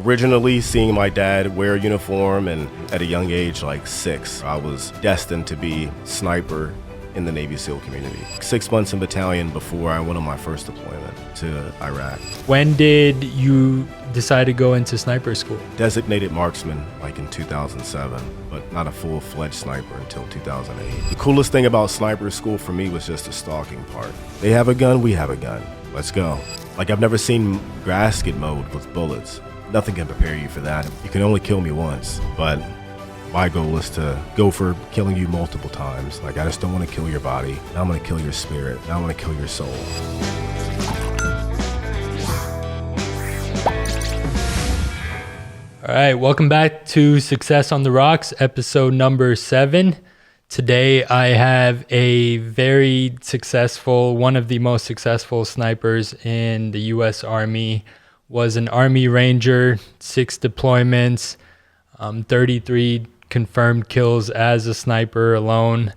Originally, seeing my dad wear a uniform, and at a young age, like 6, I was destined to be sniper in the Navy SEAL community. 6 months in battalion before I went on my first deployment to Iraq. When did you decide to go into sniper school? Designated marksman like in 2007, but not a full-fledged sniper until 2008. The coolest thing about sniper school for me was just the stalking part. They have a gun, we have a gun. Let's go. Like, I've never seen grass get mowed with bullets. Nothing can prepare you for that. You can only kill me once, but my goal is to go for killing you multiple times. Like, I just don't want to kill your body. Now I'm going to kill your spirit. Now I'm going to kill your soul. All right, welcome back to Success on the Rocks, episode number 7. Today I have a very successful, one of the most successful snipers in the U.S. Army. Was an Army Ranger, 6 deployments, 33 confirmed kills as a sniper alone,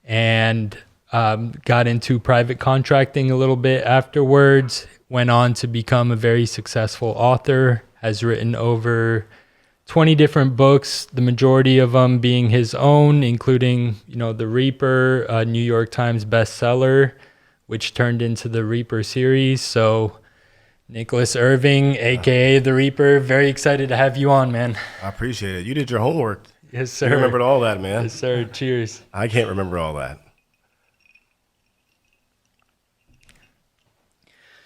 and got into private contracting a little bit afterwards. Went on to become a very successful author, has written over 20 different books, the majority of them being his own, including, The Reaper, a New York Times bestseller, which turned into the Reaper series. So Nicholas Irving, aka The Reaper, very excited to have you on, man. I appreciate it. You did your homework. Yes, sir. You remembered all that, man. Yes, sir. Cheers. I can't remember all that.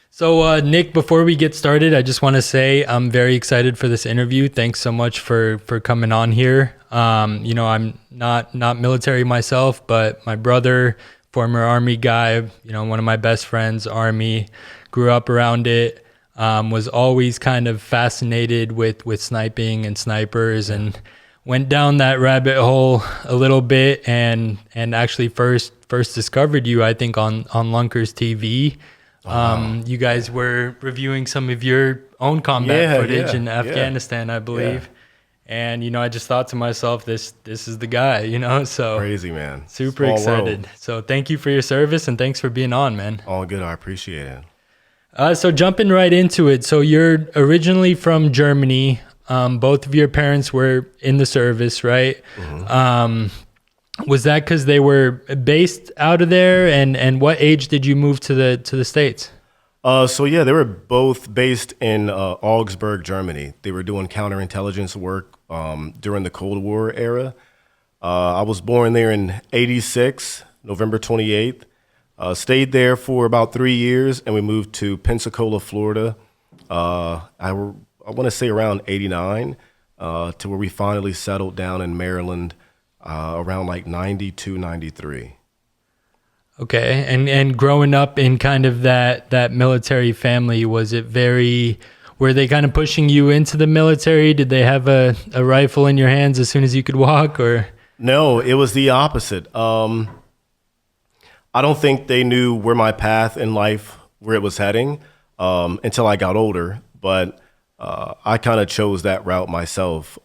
So, Nick, before we get started, I just want to say I'm very excited for this interview. Thanks so much for coming on here. I'm not military myself, but my brother, former Army guy, one of my best friends, Army, grew up around it. Was always kind of fascinated with sniping and snipers, and went down that rabbit hole a little bit, and actually first discovered you, I think, on Lunkers TV. You guys were reviewing some of your own combat footage in Afghanistan, I believe. Yeah. And, I just thought to myself, this is the guy, so crazy, man. Super Small excited. world. So thank you for your service, and thanks for being on, man. All good. I appreciate it. So jumping right into it. So you're originally from Germany. Both of your parents were in the service, right? Mm-hmm. Was that because they were based out of there? And what age did you move to the States? They were both based in Augsburg, Germany. They were doing counterintelligence work during the Cold War era. I was born there in '86, November 28th. Stayed there for about 3 years, and we moved to Pensacola, Florida. I want to say around '89, to where we finally settled down in Maryland around like '92, '93. Okay, and growing up in kind of that military family, were they kind of pushing you into the military? Did they have a rifle in your hands as soon as you could walk, or? No, it was the opposite. I don't think they knew where my path in life, where it was heading, until I got older. But I kind of chose that route myself.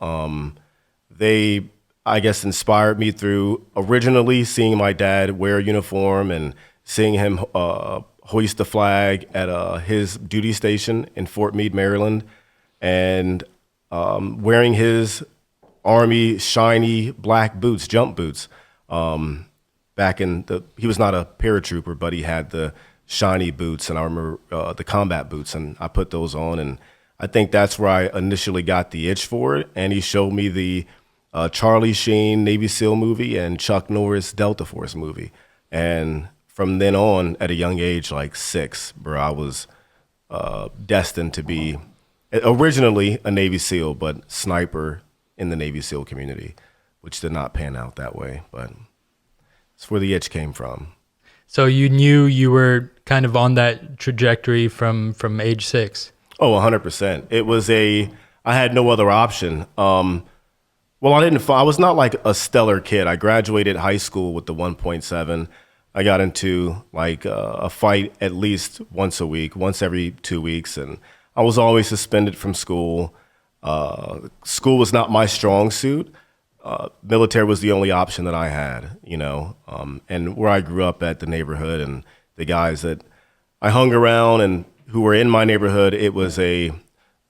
They, I guess, inspired me through originally seeing my dad wear a uniform and seeing him hoist the flag at his duty station in Fort Meade, Maryland, and wearing his Army shiny black boots, jump boots. He was not a paratrooper, but he had the shiny boots, and I remember the combat boots, and I put those on, and I think that's where I initially got the itch for it. And he showed me the Charlie Sheen Navy SEAL movie and Chuck Norris Delta Force movie, and from then on, at a young age, like 6, bro, I was destined to be originally a Navy SEAL, but sniper in the Navy SEAL community, which did not pan out that way, but it's where the itch came from. So you knew you were kind of on that trajectory from age 6? Oh, 100%. I had no other option. I was not like a stellar kid. I graduated high school with the 1.7. I got into like a fight at least once a week, once every 2 weeks, and I was always suspended from school. School was not my strong suit. Military was the only option that I had, and where I grew up at, the neighborhood, and the guys that I hung around and who were in my neighborhood, it was a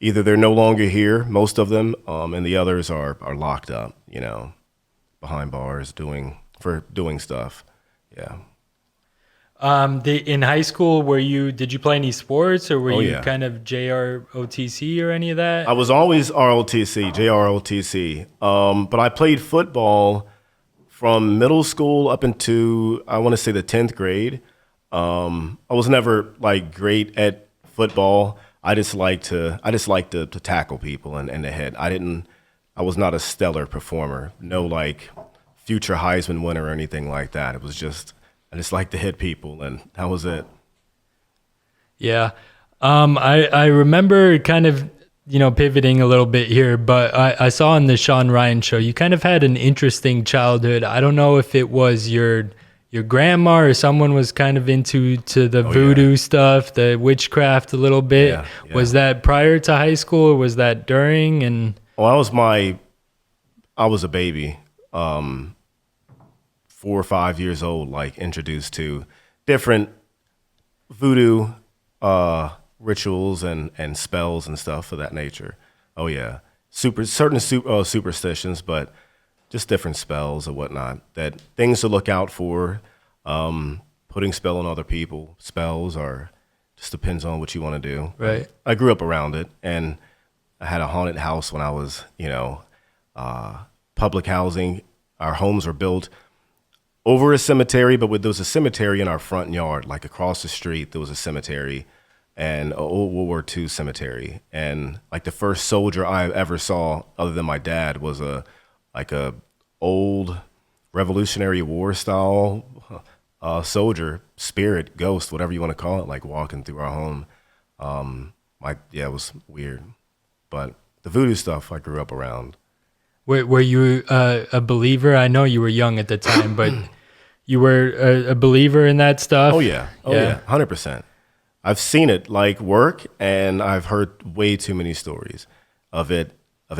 either they're no longer here, most of them, and the others are locked up, behind bars doing stuff. Yeah. In high school, did you play any sports, or were Oh, you yeah. kind of JROTC or any of that? I was always ROTC, JROTC, but I played football from middle school up into, I want to say, the 10th grade. I was never like great at football. I just liked to tackle people in the head. I was not a stellar performer. No like future Heisman winner or anything like that. It was just, I just liked to hit people, and that was it. Yeah. I remember kind of, pivoting a little bit here, but I saw on the Sean Ryan show, you kind of had an interesting childhood. I don't know if it was your grandma or someone was kind of into the voodoo stuff, the witchcraft a little bit. Yeah, yeah. Was that prior to high school, or was that during? And Well, I was a baby, 4 or 5 years old, like introduced to different voodoo rituals and spells and stuff of that nature. Oh yeah, superstitions, but just different spells or whatnot. That things to look out for. Putting spell on other people. Spells are just depends on what you want to do. right. I grew up around it, and I had a haunted house when I was, public housing. Our homes were built over a cemetery, but there was a cemetery in our front yard, like across the street. There was a cemetery, and a old World War II cemetery. And like the first soldier I ever saw, other than my dad, was a old Revolutionary War style soldier, spirit, ghost, whatever you want to call it, like walking through our home. It was weird, but the voodoo stuff I grew up around. Were you a believer? I know you were young at the time, but you were a believer in that stuff? Oh yeah, 100%. I've seen it like work, and I've heard way too many stories of it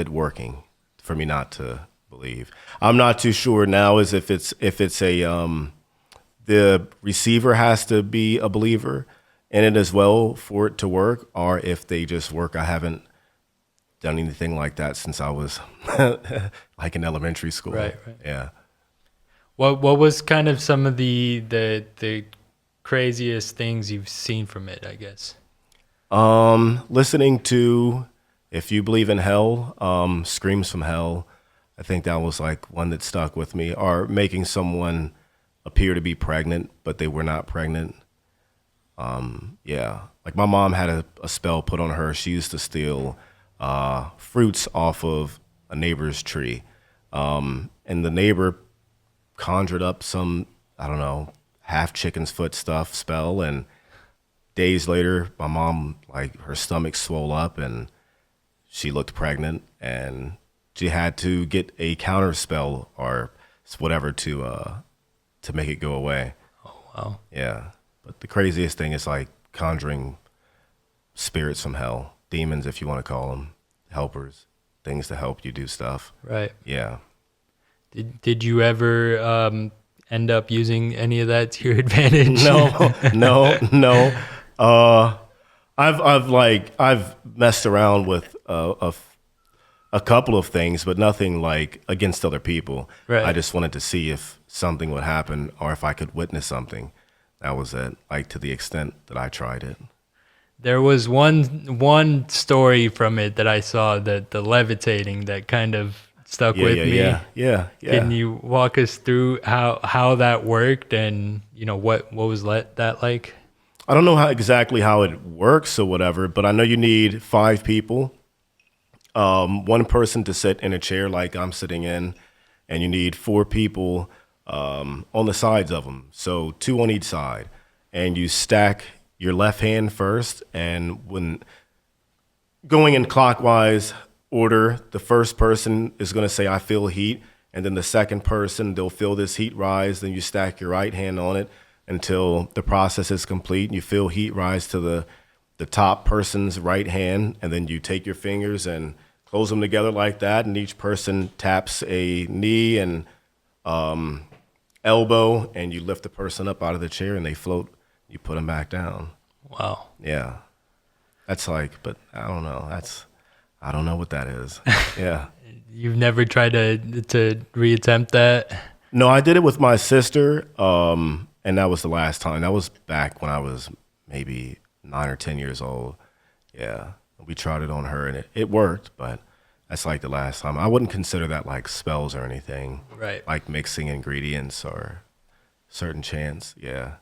working for me not to believe. I'm not too sure now as if it's the receiver has to be a believer in it as well for it to work, or if they just work. I haven't done anything like that since I was like in elementary school. Right. Yeah. What was kind of some of the craziest things you've seen from it, I guess? Listening to If You Believe in Hell, Screams from Hell. I think that was like one that stuck with me. Or making someone appear to be pregnant, but they were not pregnant. Yeah. Like my mom had a spell put on her. She used to steal fruits off of a neighbor's tree. And the neighbor conjured up some, I don't know, half chicken's foot stuff spell. And days later, my mom, like her stomach swole up and she looked pregnant, and she had to get a counter spell or whatever to make it go away. Oh, wow. Yeah. But the craziest thing is like conjuring spirits from hell, demons, if you want to call them, helpers, things to help you do stuff. Right. Yeah. Did you ever end up using any of that to your advantage? No. I've messed around with a couple of things, but nothing like against other people. Right. I just wanted to see if something would happen or if I could witness something. That was it, like to the extent that I tried it. There was one story from it that I saw, that the levitating, that kind of stuck with me. Yeah. Can you walk us through how that worked, and what was that like? I don't know exactly how it works or whatever, but I know you need 5 people. One person to sit in a chair like I'm sitting in, and you need 4 people on the sides of them. So 2 on each side, and you stack your left hand first, and when going in clockwise order, the first person is going to say, I feel heat, and then the second person, they'll feel this heat rise, then you stack your right hand on it until the process is complete, and you feel heat rise to the top person's right hand, and then you take your fingers and close them together like that, and each person taps a knee and elbow, and you lift the person up out of the chair, and they float. You put them back down. Wow. Yeah. That's like, but I don't know. I don't know what that is. Yeah. You've never tried to reattempt that? No, I did it with my sister, and that was the last time. That was back when I was maybe 9 or 10 years old. Yeah, we tried it on her, and it worked, but that's like the last time. I wouldn't consider that like spells or anything, Right. like mixing ingredients or certain chants. Yeah,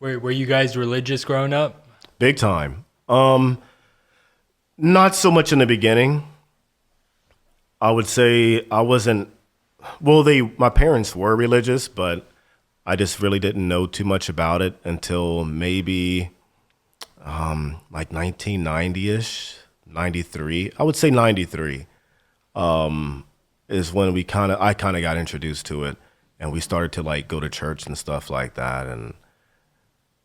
Were you guys religious growing up? big time. Not so much in the beginning. I would say I wasn't. Well, my parents were religious, but I just really didn't know too much about it until maybe like 1990-ish, 93. I would say 93 is when I kind of got introduced to it, and we started to like go to church and stuff like that, and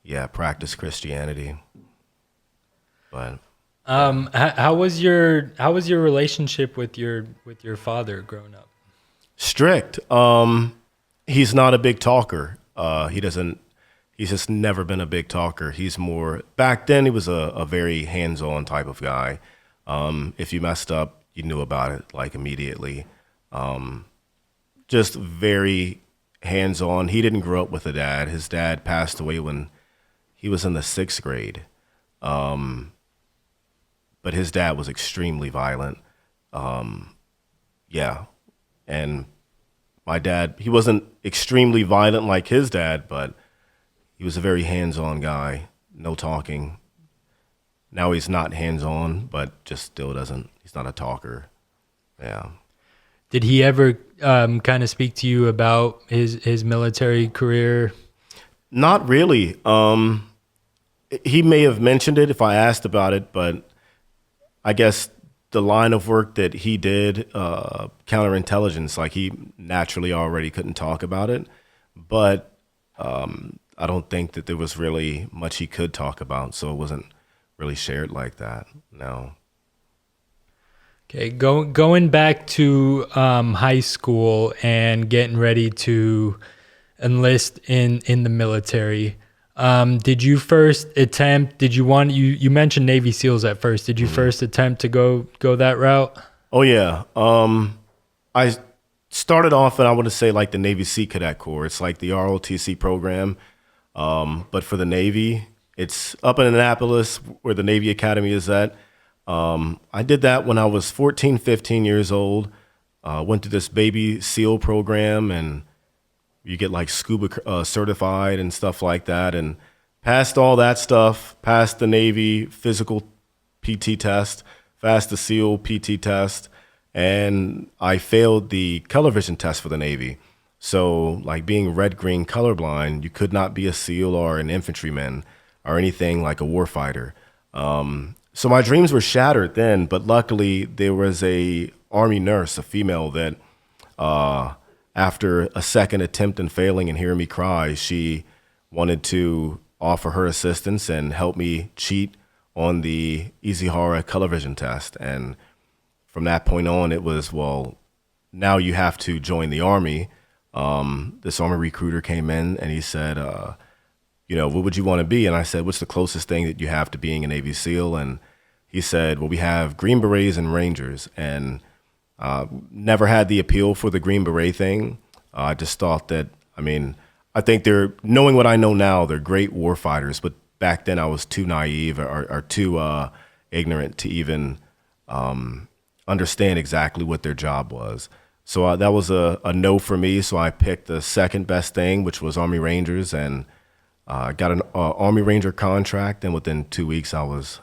yeah, practice Christianity. But How was your relationship with your father growing up? strict. He's not a big talker. He's just never been a big talker. He's more, back then he was a very hands-on type of guy. If you messed up, you knew about it like immediately. Just very hands-on. He didn't grow up with a dad. His dad passed away when he was in the 6th grade. But his dad was extremely violent. Yeah. And my dad, he wasn't extremely violent like his dad, but he was a very hands-on guy, no talking. Now he's not hands-on, but just still he's not a talker. Yeah. Did he ever kind of speak to you about his military career? Not really. He may have mentioned it if I asked about it, but I guess the line of work that he did, counterintelligence, like he naturally already couldn't talk about it. But I don't think that there was really much he could talk about, so it wasn't really shared like that. No. Okay, going back to high school and getting ready to enlist in the military. Did you first attempt? Did you want you mentioned Navy SEALs at first? Did you first attempt to go that route? Oh yeah. I started off, and I want to say like the Navy Sea Cadet Corps. It's like the ROTC program, but for the Navy, it's up in Annapolis where the Navy Academy is at. I did that when I was 14, 15 years old. Went to this baby SEAL program, and you get like scuba certified and stuff like that, and passed all that stuff, passed the Navy physical PT test, passed the SEAL PT test, and I failed the color vision test for the Navy. So like being red-green colorblind, you could not be a SEAL or an infantryman or anything like a warfighter. So my dreams were shattered then, but luckily there was a Army nurse, a female, that after a second attempt and failing and hearing me cry, she wanted to offer her assistance and help me cheat on the Izihara color vision test. And from that point on, it was, well, now you have to join the Army. This Army recruiter came in and he said, what would you want to be? And I said, what's the closest thing that you have to being a Navy SEAL? And he said, well, we have Green Berets and Rangers. And never had the appeal for the Green Beret thing. I just thought that, I think knowing what I know now, they're great war fighters, but back then I was too naive or too ignorant to even understand exactly what their job was. So that was a no for me. So I picked the second best thing, which was Army Rangers, and got an Army Ranger contract. And within 2 weeks, I was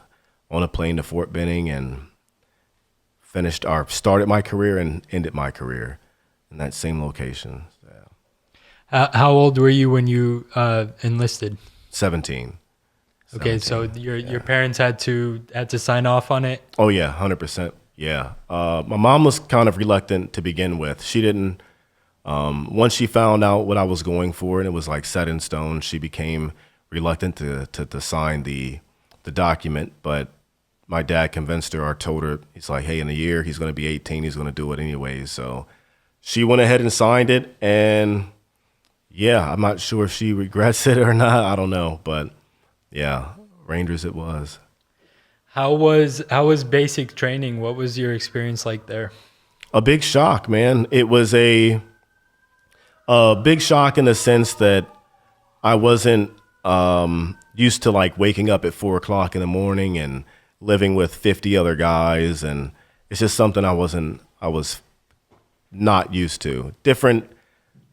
on a plane to Fort Benning and started my career and ended my career in that same location. Yeah. How old were you when you enlisted? 17. Okay, so your parents had to sign off on it? Oh yeah, 100%. Yeah. My mom was kind of reluctant to begin with. She didn't. Once she found out what I was going for and it was like set in stone, she became reluctant to sign the document. But my dad convinced her or told her, he's like, hey, in a year, he's going to be 18. He's going to do it anyways. So she went ahead and signed it. And yeah, I'm not sure if she regrets it or not. I don't know. But yeah, Rangers it was. How was basic training? What was your experience like there? A big shock, man. It was a big shock in the sense that I wasn't used to like waking up at 4 o'clock in the morning and living with 50 other guys, and it's just something I was not used to. Different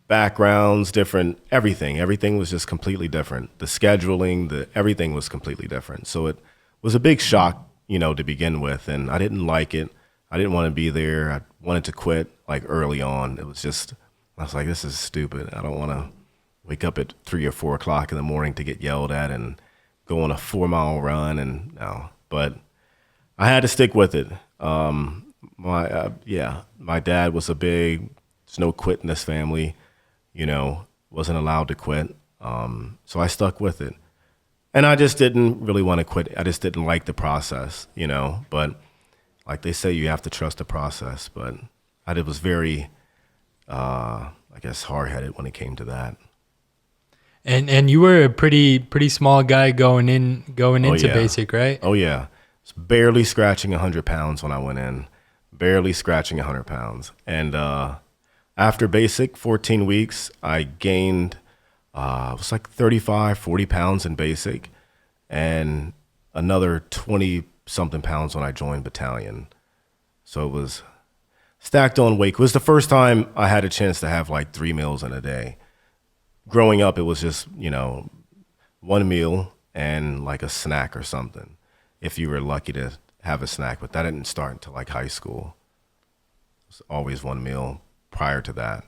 backgrounds, different everything. Everything was just completely different. The scheduling, everything was completely different. So it was a big shock, to begin with, and I didn't like it. I didn't want to be there. I wanted to quit like early on. I was like, this is stupid. I don't want to wake up at 3 or 4 o'clock in the morning to get yelled at and go on a 4 mile run. And no, but I had to stick with it. My dad was there's no quit in this family, wasn't allowed to quit. So I stuck with it. And I just didn't really want to quit. I just didn't like the process, but like they say, you have to trust the process. But I was very, I guess, hard-headed when it came to that. And you were a pretty small guy going into basic, right? Oh yeah, was barely scratching 100 pounds when I went in, barely scratching 100 pounds. And after basic, 14 weeks, I gained it was like 35, 40 pounds in basic, and another 20 something pounds when I joined battalion. So it was stacked on weight. It was the first time I had a chance to have like 3 meals in a day. Growing up, it was just, one meal and like a snack or something, if you were lucky to have a snack. But that didn't start until like high school. It was always one meal prior to that.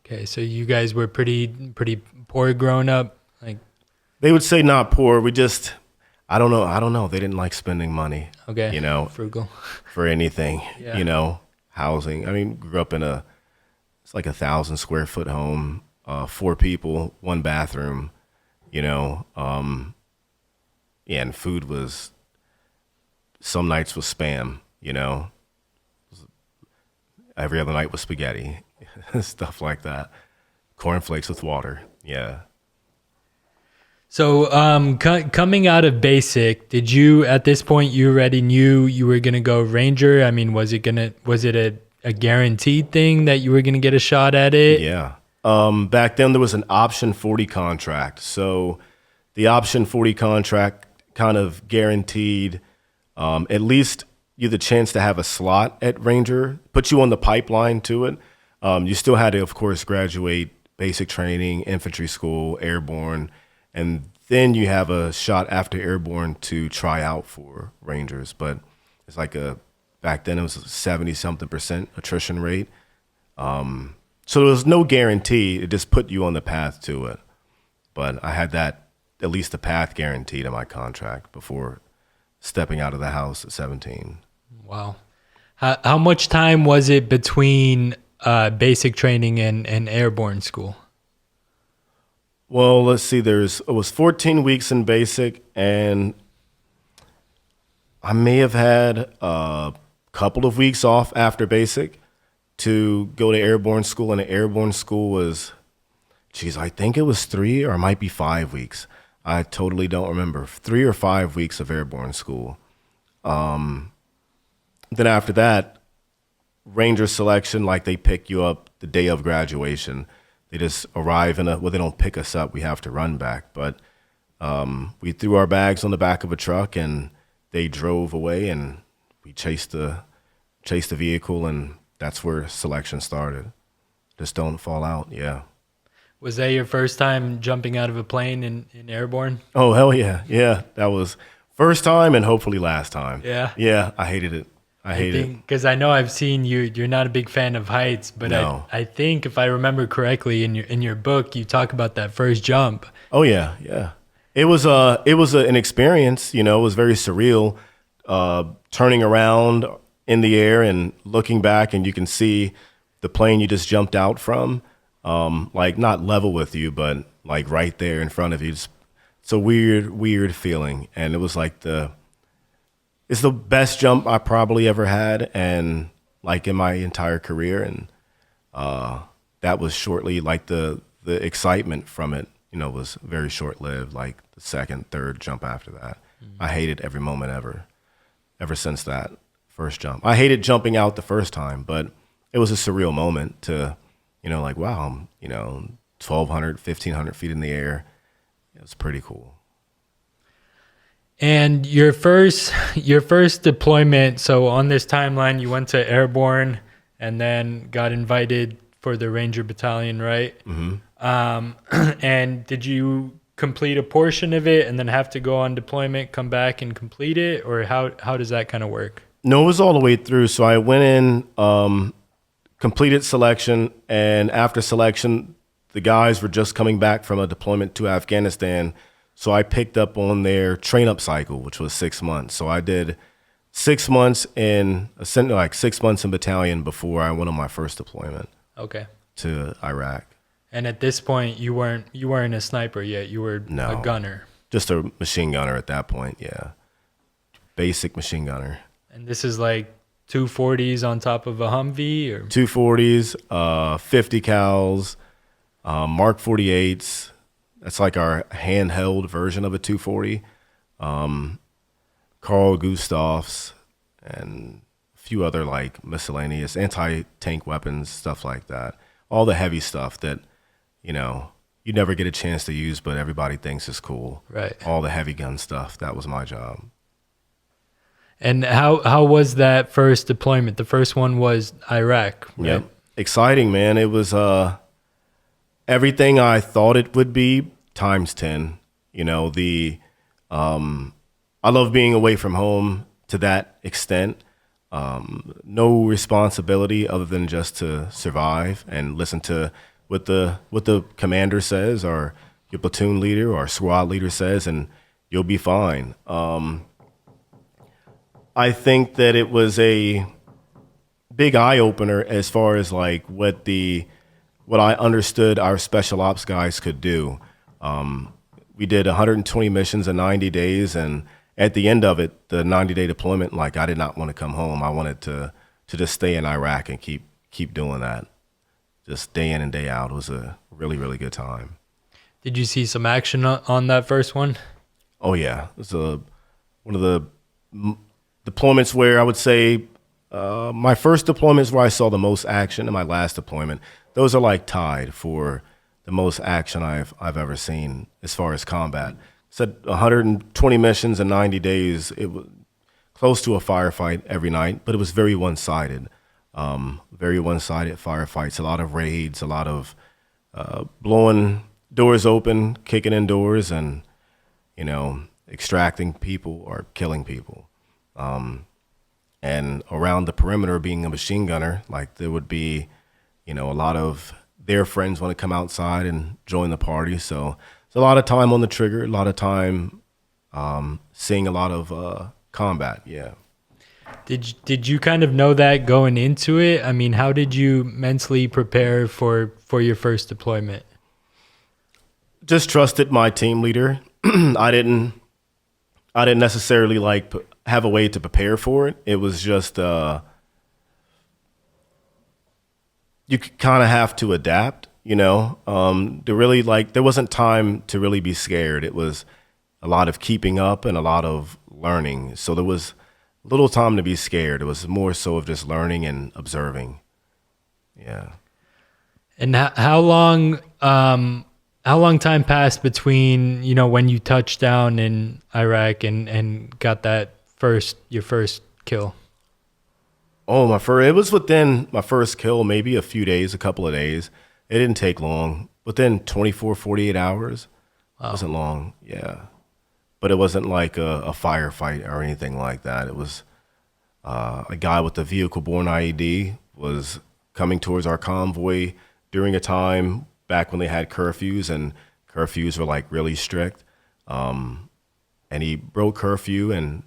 Okay, so you guys were pretty poor growing up? Like, they would say not poor. I don't know. They didn't like spending money. Okay, frugal. For anything, Yeah. Housing. I mean, grew up it's like 1,000 square foot home, 4 people, 1 bathroom, and food was, some nights was spam, every other night was spaghetti, stuff like that. Cornflakes with water. Yeah. So, coming out of basic, did you, at this point, you already knew you were going to go Ranger? I mean, was it a guaranteed thing that you were going to get a shot at it? Yeah. Back then there was an option 40 contract. So the option 40 contract kind of guaranteed, at least you the chance to have a slot at Ranger, put you on the pipeline to it. You still had to, of course, graduate basic training, infantry school, airborne, and then you have a shot after airborne to try out for Rangers. But it's like back then it was a 70-something% attrition rate. So there was no guarantee. It just put you on the path to it. But I had that, at least the path guaranteed in my contract before stepping out of the house at 17. Wow. How much time was it between basic training and airborne school? Well, let's see. It was 14 weeks in basic, and I may have had a couple of weeks off after basic to go to airborne school, and the airborne school was, I think it was 3 or it might be 5 weeks. I totally don't remember. 3 or 5 weeks of airborne school. Then after that, Ranger selection, like they pick you up the day of graduation. They just arrive they don't pick us up. We have to run back. But we threw our bags on the back of a truck, and they drove away, and we chased the vehicle, and that's where selection started. Just don't fall out, yeah. Was that your first time jumping out of a plane in airborne? Oh, hell yeah. Yeah, that was first time and hopefully last time. Yeah? Yeah, I hated it. I hated it. Because I know I've seen you're not a big fan of heights, but No. I think if I remember correctly in your book, you talk about that first jump. Oh, yeah, yeah. It was an experience, it was very surreal, turning around in the air and looking back, and you can see the plane you just jumped out from, like not level with you, but like right there in front of you. It's a weird feeling. And it was like it's the best jump I probably ever had, and like in my entire career. And that was shortly, like the excitement from it, was very short lived, like the second, third jump after that. I hated every moment ever. ever since that first jump. I hated jumping out the first time, but it was a surreal moment to, like, wow, I'm, 1,200, 1,500 feet in the air. It was pretty cool. And your first deployment, so on this timeline, you went to Airborne and then got invited for the Ranger Battalion, right? Mm-hmm. And did you complete a portion of it and then have to go on deployment, come back and complete it? Or how does that kind of work? No, it was all the way through. So I went in, completed selection, and after selection, the guys were just coming back from a deployment to Afghanistan. So I picked up on their train-up cycle, which was 6 months. So I did 6 months in, 6 months in battalion before I went on my first deployment. Okay. To Iraq. And at this point, you weren't a sniper yet. You were a gunner. Just a machine gunner at that point. Yeah, basic machine gunner. And this is like 240s on top of a Humvee, or 240s, 50 cals, Mark 48s. That's like our handheld version of a 240. Carl Gustavs and a few other like miscellaneous anti-tank weapons, stuff like that. All the heavy stuff that, you never get a chance to use, but everybody thinks is cool. Right. All the heavy gun stuff. That was my job. And how was that first deployment? The first one was Iraq, right? Yep. Exciting, man. It was everything I thought it would be times 10. I love being away from home to that extent. No responsibility other than just to survive and listen to what the commander says, or your platoon leader or squad leader says, and you'll be fine. I think that it was a big eye opener as far as like what I understood our special ops guys could do. We did 120 missions in 90 days, and at the end of it, the 90-day deployment, like, I did not want to come home. I wanted to just stay in Iraq and keep doing that, just day in and day out. It was a really, really good time. Did you see some action on that first one? Oh yeah, it was one of the deployments where I would say my first deployments where I saw the most action, and my last deployment. Those are like tied for the most action I've ever seen as far as combat. Said 120 missions in 90 days. It was close to a firefight every night, but it was very one-sided. Very one-sided firefights. A lot of raids, a lot of blowing doors open, kicking in doors, and extracting people or killing people. And around the perimeter, being a machine gunner, like, there would be, a lot of their friends want to come outside and join the party. So it's a lot of time on the trigger, a lot of time seeing a lot of combat. Yeah. Did you kind of know that going into it? I mean, how did you mentally prepare for your first deployment? Just trusted my team leader. I didn't necessarily like have a way to prepare for it. It was just you kind of have to adapt, to really, like, there wasn't time to really be scared. It was a lot of keeping up and a lot of learning. So there was little time to be scared. It was more so of just learning and observing. Yeah. And how long time passed between, when you touched down in Iraq and got your first kill? Oh, it was within my first kill, maybe a few days, a couple of days. It didn't take long. Within 24, 48 hours. Wow. It wasn't long, yeah. But it wasn't like a firefight or anything like that. It was a guy with a vehicle-borne IED was coming towards our convoy during a time back when they had curfews, and curfews were like really strict. And he broke curfew and,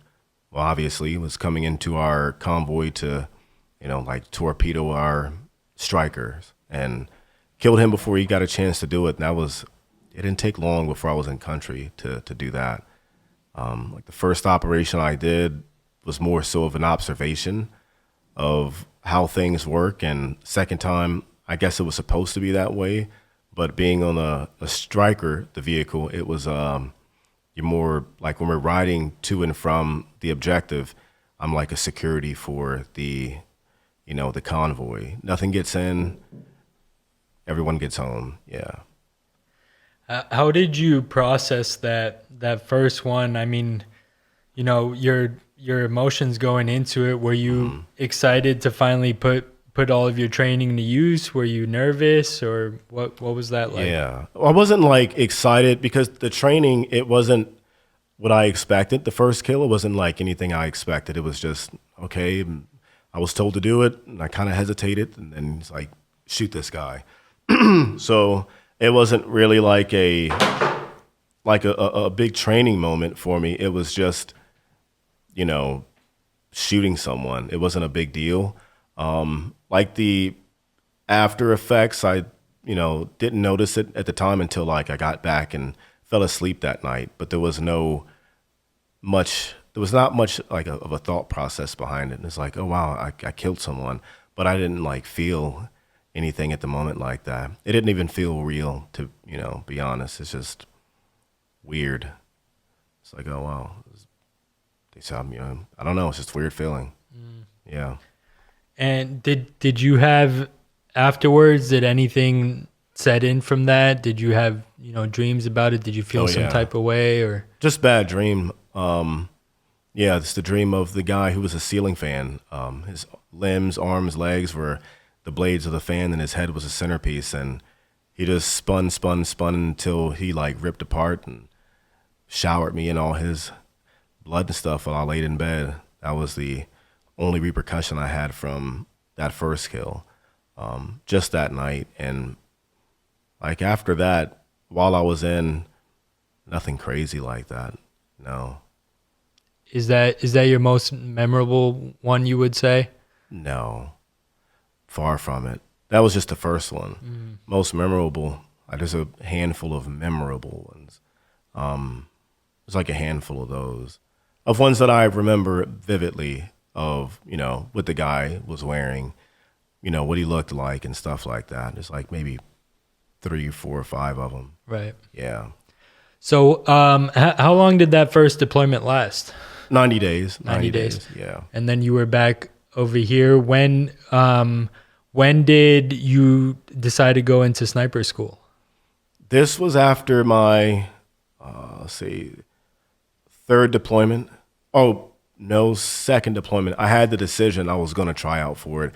well, obviously was coming into our convoy to, like, torpedo our strikers, and killed him before he got a chance to do it. And it didn't take long before I was in country to do that. Like, the first operation I did was more so of an observation of how things work. And second time, I guess it was supposed to be that way, but being on a striker, the vehicle, it was, you're more like when we're riding to and from the objective, I'm like a security for the, the convoy. Nothing gets in, everyone gets home. Yeah. How did you process that first one? I mean, your emotions going into it. Were you excited to finally put all of your training to use? Were you nervous, or what was that like? Yeah. I wasn't like excited because the training, it wasn't what I expected. The first kill, it wasn't like anything I expected. It was just, okay, I was told to do it, and I kind of hesitated, and then it's like, shoot this guy. So it wasn't really like a big training moment for me. It was just, shooting someone. It wasn't a big deal. Like the after effects, I, didn't notice it at the time until like I got back and fell asleep that night. But there was not much like of a thought process behind it. And it's like, oh wow, I killed someone, but I didn't like feel anything at the moment like that. It didn't even feel real, to be honest. It's just weird. It's like, oh wow, they saw me. I don't know. It's just a weird feeling. Yeah. And did you have afterwards? Did anything set in from that? Did you have dreams about it? Did you feel some type of way, or just bad dream? Yeah, it's the dream of the guy who was a ceiling fan. His limbs, arms, legs were the blades of the fan, and his head was a centerpiece, and he just spun until he like ripped apart and showered me in all his blood and stuff while I laid in bed. That was the only repercussion I had from that first kill, just that night. And like after that, while I was in, nothing crazy like that. No. Is that your most memorable one, you would say? No, far from it. That was just the first one. Most memorable, there's a handful of memorable ones. There's like a handful of those, of ones that I remember vividly of, what the guy was wearing, what he looked like and stuff like that. There's like maybe 3, 4, or 5 of them. Right. Yeah. So how long did that first deployment last? 90 days. 90 days. Yeah. And then you were back over here. When did you decide to go into sniper school? This was after my, let's see, 3rd deployment. Oh, no, 2nd deployment. I had the decision I was going to try out for it.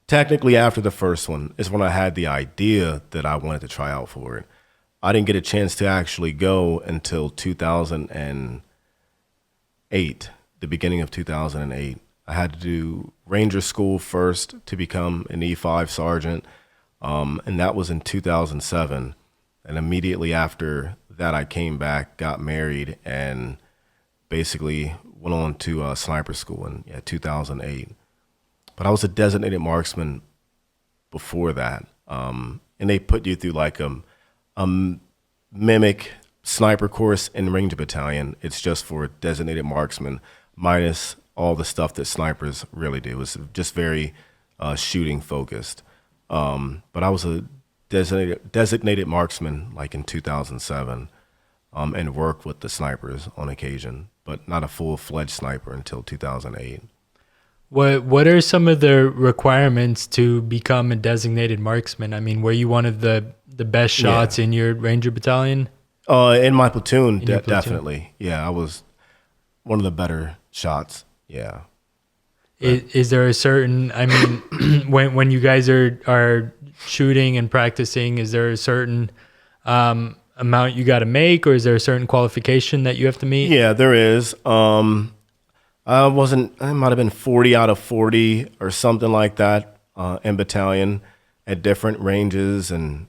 Technically, after the first one is when I had the idea that I wanted to try out for it. I didn't get a chance to actually go until 2008, the beginning of 2008. I had to do Ranger school first to become an E5 sergeant, and that was in 2007. And immediately after that, I came back, got married, and basically went on to sniper school in 2008. But I was a designated marksman before that, and they put you through like a mimic sniper course in Ranger Battalion. It's just for designated marksmen, minus all the stuff that snipers really do. It's just very shooting focused. But I was a designated marksman like in 2007, and worked with the snipers on occasion, but not a full-fledged sniper until 2008. What are some of the requirements to become a designated marksman? I mean, were you one of the best shots in your Ranger Battalion? In my platoon, In your platoon? definitely. Yeah, I was one of the better shots. Yeah. Is there a certain, I mean, when you guys are shooting and practicing, is there a certain amount you got to make, or is there a certain qualification that you have to meet? Yeah, there is. I might have been 40 out of 40 or something like that in battalion at different ranges. And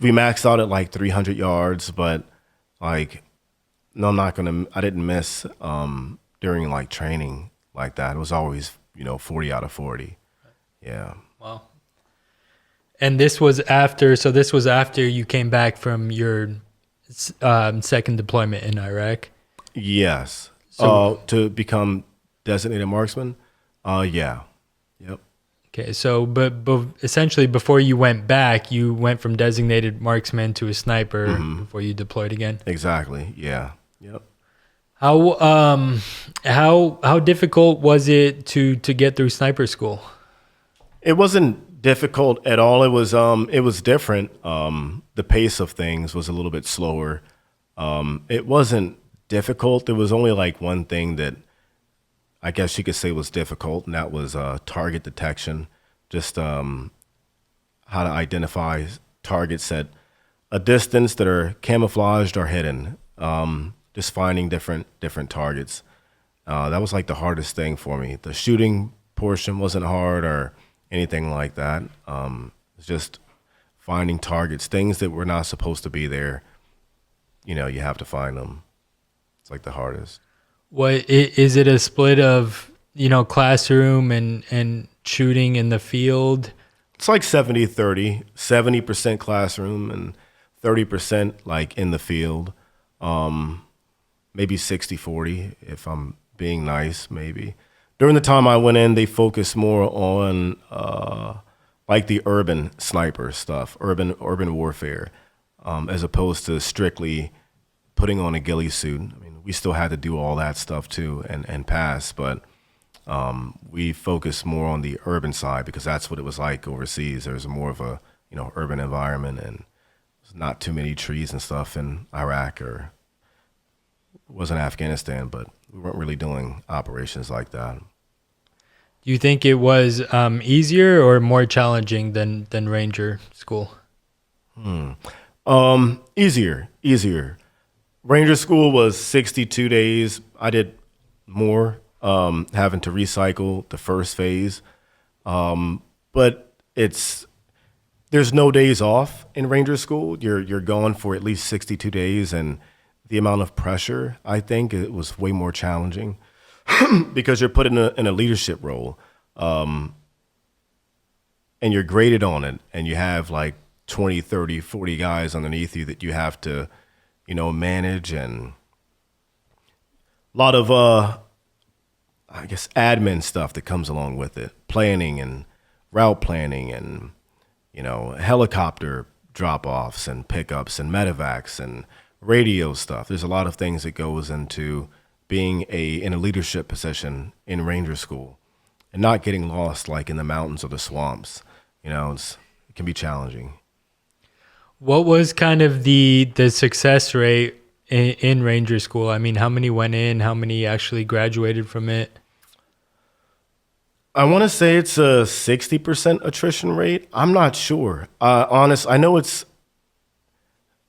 we maxed out at like 300 yards, but like, no, I didn't miss during like training like that. It was always, 40 out of 40. Yeah. Wow. And this was after you came back from your second deployment in Iraq? Yes. So- to become designated marksman? Yeah. Yep. Okay, so but essentially before you went back, you went from designated marksman to a sniper before you deployed again? Exactly. Yeah. Yep. How difficult was it to get through sniper school? It wasn't difficult at all. It was different. The pace of things was a little bit slower. It wasn't difficult. There was only like one thing that I guess you could say was difficult, and that was target detection. Just how to identify targets at a distance that are camouflaged or hidden. Just finding different targets. That was like the hardest thing for me. The shooting portion wasn't hard or anything like that. It's just finding targets, things that were not supposed to be there. You have to find them. It's like the hardest. Is it a split of, classroom and shooting in the field? It's like 70-30, 70% classroom and 30% like in the field. Maybe 60-40 if I'm being nice, maybe. During the time I went in, they focused more on like the urban sniper stuff, urban warfare, as opposed to strictly putting on a ghillie suit. I mean, we still had to do all that stuff too and pass, but we focused more on the urban side because that's what it was like overseas. There was more of a urban environment, and there's not too many trees and stuff in Iraq, or it wasn't Afghanistan, but we weren't really doing operations like that. Do you think it was easier or more challenging than Ranger school? Easier. Ranger school was 62 days. I did more, having to recycle the first phase. But there's no days off in Ranger school. You're gone for at least 62 days, and the amount of pressure, I think, it was way more challenging because you're put in a leadership role, and you're graded on it, and you have like 20, 30, 40 guys underneath you that you have to, manage, and a lot of, I guess, admin stuff that comes along with it, planning and route planning and, helicopter drop-offs and pickups and medevacs and radio stuff. There's a lot of things that goes into being in a leadership position in Ranger school and not getting lost like in the mountains or the swamps. It can be challenging. What was kind of the success rate in Ranger school? I mean, how many went in? How many actually graduated from it? I want to say it's a 60% attrition rate. I'm not sure. I know it's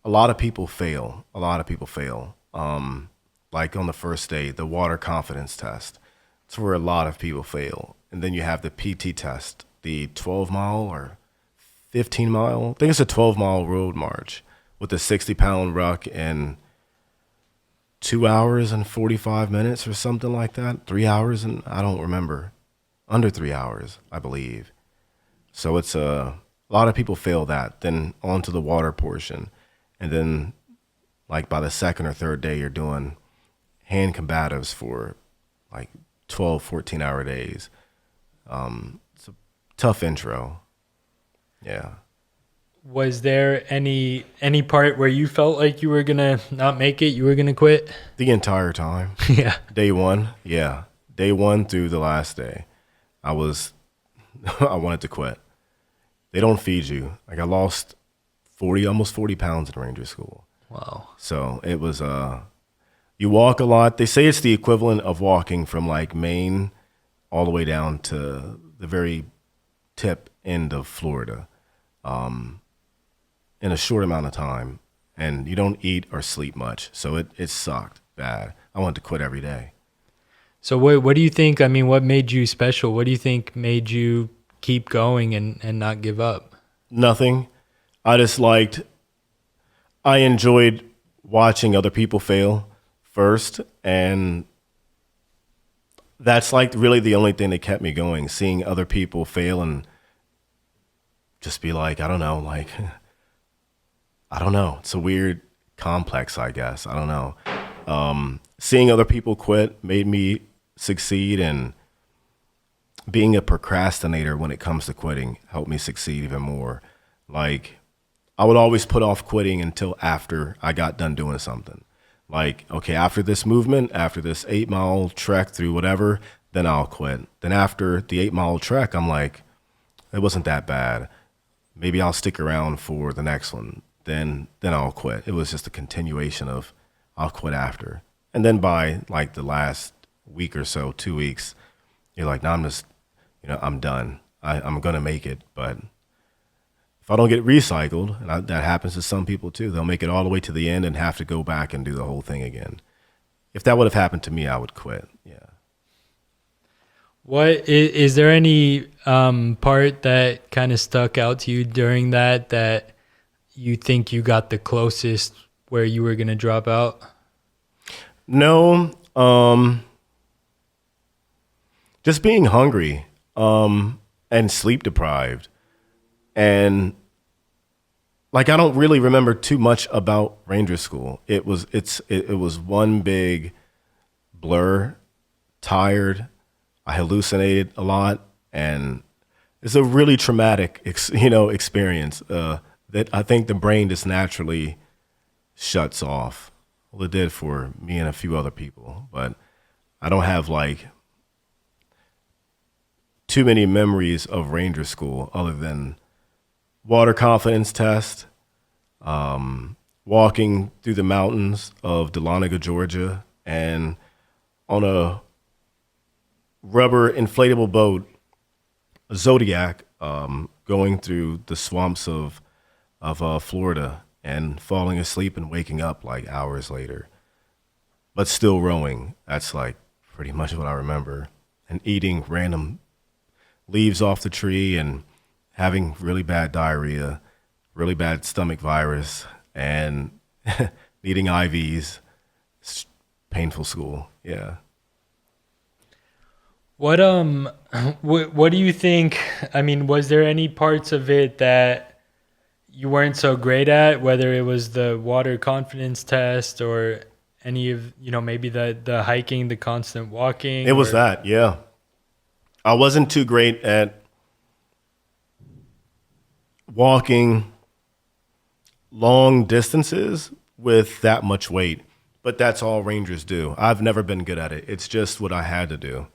a lot of people fail. Like on the first day, the water confidence test. It's where a lot of people fail. And then you have the PT test, the 12-mile or 15-mile. I think it's a 12-mile road march with a 60-pound ruck in 2 hours and 45 minutes or something like that. 3 hours, and I don't remember. Under 3 hours, I believe. So it's a lot of people fail that. Then on to the water portion. And then like by the second or third day, you're doing hand combatives for like 12, 14-hour days. It's a tough intro. Yeah. Was there any part where you felt like you were gonna not make it? You were gonna quit? The entire time. Yeah. Day one. Yeah. Day one through the last day. I wanted to quit. They don't feed you. Like I lost almost 40 pounds in Ranger school. Wow. So it was, you walk a lot. They say it's the equivalent of walking from like Maine all the way down to the very tip end of Florida, in a short amount of time. And you don't eat or sleep much. So it sucked bad. I wanted to quit every day. So what do you think? I mean, what made you special? What do you think made you keep going and not give up? Nothing. I enjoyed watching other people fail first, and that's like really the only thing that kept me going, seeing other people fail and just be like, I don't know. It's a weird complex, I guess. I don't know. Seeing other people quit made me succeed, and being a procrastinator when it comes to quitting helped me succeed even more. Like, I would always put off quitting until after I got done doing something. Like, okay, after this movement, after this 8 mile trek through whatever, then I'll quit. Then after the 8 mile trek, I'm like, it wasn't that bad. Maybe I'll stick around for the next one. Then I'll quit. It was just a continuation of I'll quit after. And then by like the last week or so, 2 weeks, you're like, no, I'm just, I'm done. I'm going to make it. But if I don't get recycled, and that happens to some people too, they'll make it all the way to the end and have to go back and do the whole thing again. If that would have happened to me, I would quit. Yeah. What is there any part that kind of stuck out to you during that you think you got the closest where you were going to drop out? No, just being hungry and sleep deprived. And like I don't really remember too much about Ranger School. It was one big blur, tired. I hallucinated a lot, and it's a really traumatic experience that I think the brain just naturally shuts off. Well, it did for me and a few other people, but I don't have like too many memories of Ranger School other than water confidence test, walking through the mountains of Dahlonega, Georgia, and on a rubber inflatable boat, a Zodiac, going through the swamps of Florida and falling asleep and waking up like hours later, but still rowing. That's like pretty much what I remember. And eating random leaves off the tree and having really bad diarrhea, really bad stomach virus, and needing IVs. It's painful school. Yeah. What do you think? I mean, was there any parts of it that you weren't so great at, whether it was the water confidence test or any of, maybe the hiking, the constant walking? It was that, yeah. I wasn't too great at walking long distances with that much weight, but that's all Rangers do. I've never been good at it. It's just what I had to do.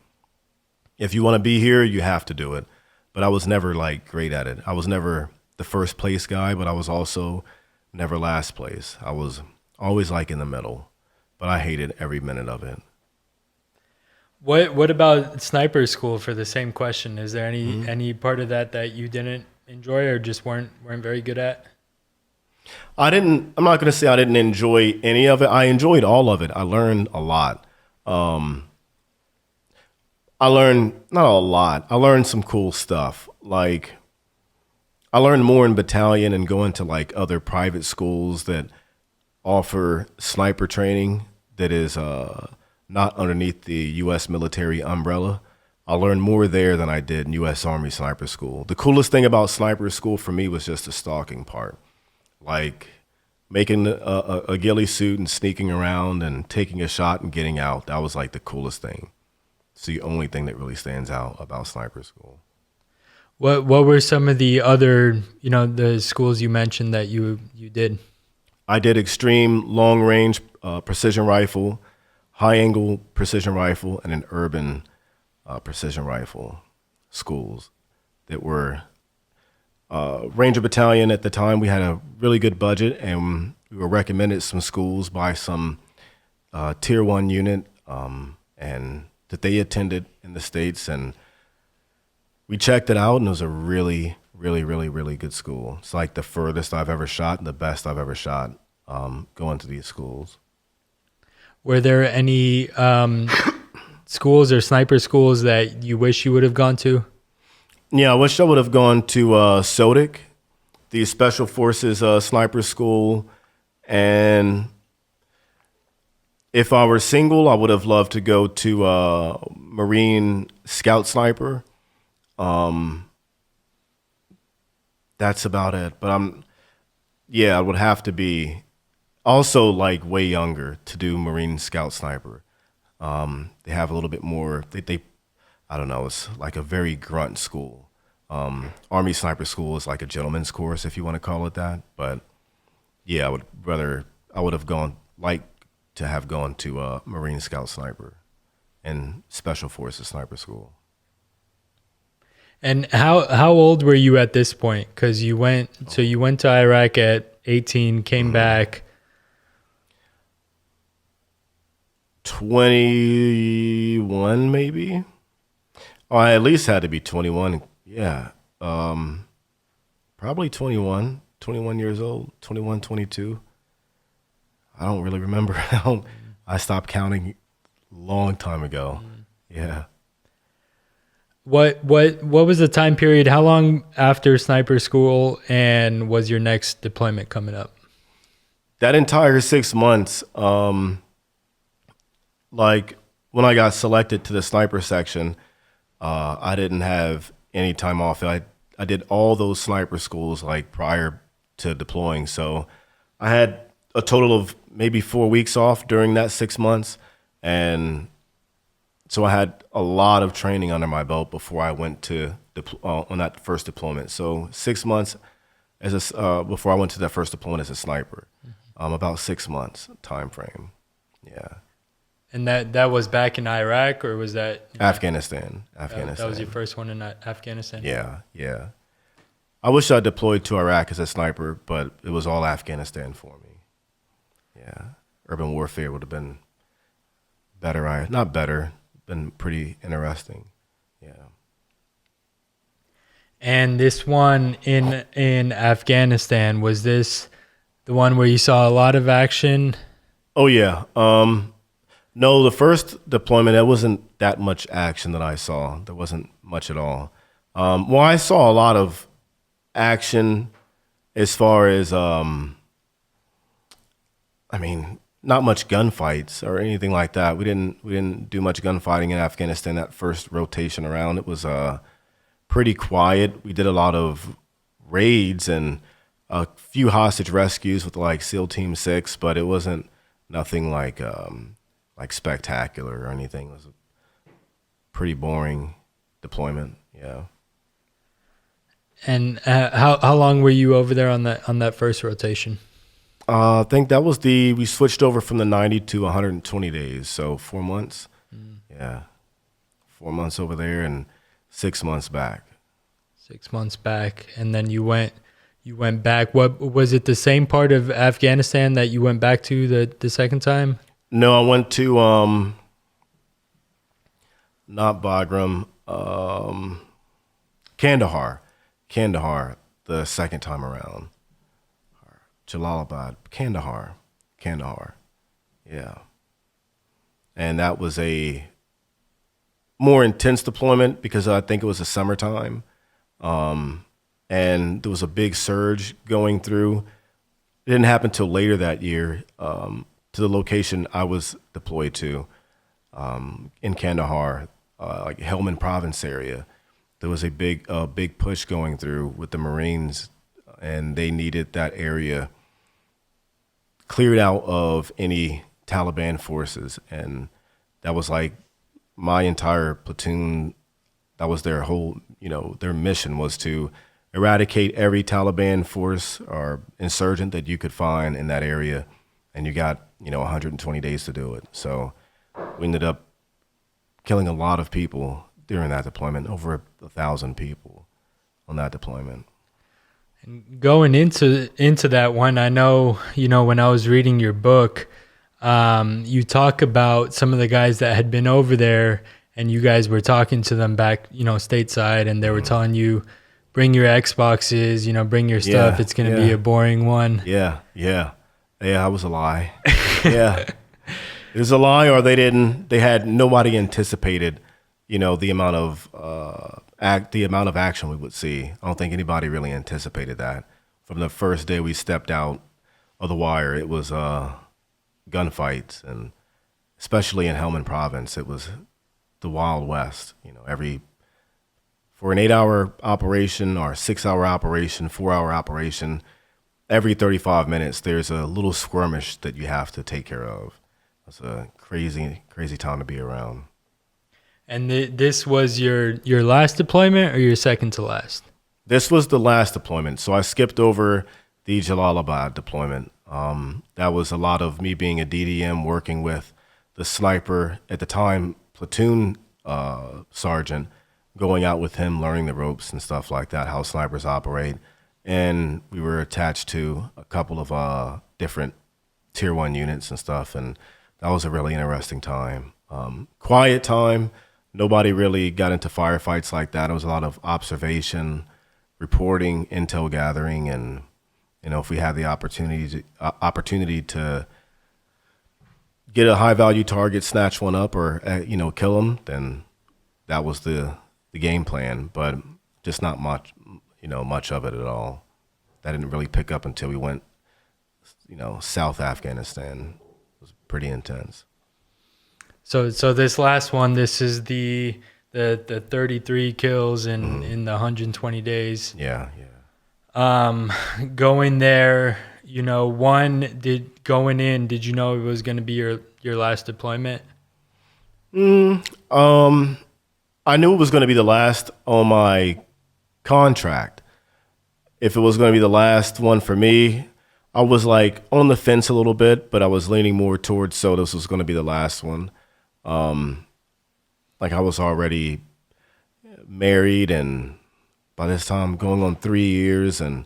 If you want to be here, you have to do it. But I was never like great at it. I was never the first place guy, but I was also never last place. I was always like in the middle, but I hated every minute of it. What about sniper school for the same question? Is there any part of that you didn't enjoy or just weren't very good at? I'm not going to say I didn't enjoy any of it. I enjoyed all of it. I learned a lot. I learned, not a lot, I learned some cool stuff. Like, I learned more in battalion and going to like other private schools that offer sniper training that is not underneath the U.S. military umbrella. I learned more there than I did in U.S. Army Sniper School. The coolest thing about sniper school for me was just the stalking part. Like making a ghillie suit and sneaking around and taking a shot and getting out. That was like the coolest thing. It's the only thing that really stands out about sniper school. What were some of the other, the schools you mentioned that you did? I did extreme long range precision rifle, high angle precision rifle, and an urban precision rifle schools that were Ranger Battalion. At the time, we had a really good budget, and we were recommended some schools by some tier 1 unit and that they attended in the States, and we checked it out, and it was a really, really, really, really good school. It's like the furthest I've ever shot and the best I've ever shot going to these schools. Were there any schools or sniper schools that you wish you would have gone to? Yeah, I wish I would have gone to SODIC, the Special Forces Sniper School, and if I were single, I would have loved to go to Marine Scout Sniper. That's about it. But I would have to be also like way younger to do Marine Scout Sniper. They have a little bit more, I don't know, it's like a very grunt school. Army Sniper School is like a gentleman's course, if you want to call it that. But yeah, I would have gone like to have gone to Marine Scout Sniper and Special Forces Sniper School. And how old were you at this point? Because you went to Iraq at 18, came back. 21 maybe. Oh, I at least had to be 21. Yeah. Probably 21 years old, 21, 22. I don't really remember. I stopped counting a long time ago. Yeah. What was the time period? How long after sniper school, and was your next deployment coming up? That entire 6 months, like when I got selected to the sniper section, I didn't have any time off. I did all those sniper schools like prior to deploying. So I had a total of maybe 4 weeks off during that 6 months. And so I had a lot of training under my belt before I went to on that first deployment. So 6 months before I went to that first deployment as a sniper, about 6 months time frame. Yeah. And that was back in Iraq, or was that Afghanistan? That was your first one in Afghanistan? Yeah. I wish I deployed to Iraq as a sniper, but it was all Afghanistan for me. Yeah. Urban warfare would have been better. Not better, been pretty interesting. Yeah. And this one in Afghanistan, was this the one where you saw a lot of action? Oh, yeah. No, the first deployment, there wasn't that much action that I saw. There wasn't much at all. Well, I saw a lot of action as far as, not much gunfights or anything like that. We didn't do much gunfighting in Afghanistan that first rotation around. It was pretty quiet. We did a lot of raids and a few hostage rescues with like SEAL Team 6, but it wasn't nothing like spectacular or anything. It was a pretty boring deployment. Yeah. And how long were you over there on that first rotation? I think that was we switched over from the 90 to 120 days, so 4 months. Yeah, 4 months over there and 6 months back. 6 months back, and then you went back. What was it? The same part of Afghanistan that you went back to the second time? No, I went to not Bagram, Kandahar the second time around. Jalalabad, Kandahar. Yeah. And that was a more intense deployment because I think it was the summertime. And there was a big surge going through. It didn't happen till later that year, to the location I was deployed to, in Kandahar, like Helmand Province area. There was a big push going through with the Marines, and they needed that area cleared out of any Taliban forces. And that was like my entire platoon. That was their whole, their mission was to eradicate every Taliban force or insurgent that you could find in that area. And you got, 120 days to do it. So we ended up killing a lot of people during that deployment, over 1,000 people on that deployment. Going into that one, I know, when I was reading your book, you talk about some of the guys that had been over there, and you guys were talking to them back, stateside, and they were telling you, bring your Xboxes, bring your stuff. It's going to be a boring one. Yeah, I was a lie. Yeah. It was a lie, or they had nobody anticipated, the amount of action we would see. I don't think anybody really anticipated that. From the first day we stepped out of the wire, it was gunfights, and especially in Helmand Province, it was the Wild West. For an 8-hour operation or 6-hour operation, 4-hour operation, every 35 minutes there's a little skirmish that you have to take care of. It's a crazy time to be around. And this was your last deployment or your second to last? This was the last deployment. So I skipped over the Jalalabad deployment. That was a lot of me being a DDM, working with the sniper at the time, platoon sergeant, going out with him, learning the ropes and stuff like that, how snipers operate. And we were attached to a couple of different tier 1 units and stuff, and that was a really interesting time. Quiet time. Nobody really got into firefights like that. It was a lot of observation, reporting, intel gathering, and if we had the opportunity to get a high value target, snatch one up, or kill them, then that was the game plan. But just not much of it at all. That didn't really pick up until we went South Afghanistan. It was pretty intense. So this last one, this is the 33 kills in the 120 days. Yeah. Going there, going in, did you know it was going to be your last deployment? I knew it was going to be the last on my contract. If it was going to be the last one for me, I was like on the fence a little bit, but I was leaning more towards this was going to be the last one. Like I was already married, and by this time going on 3 years, and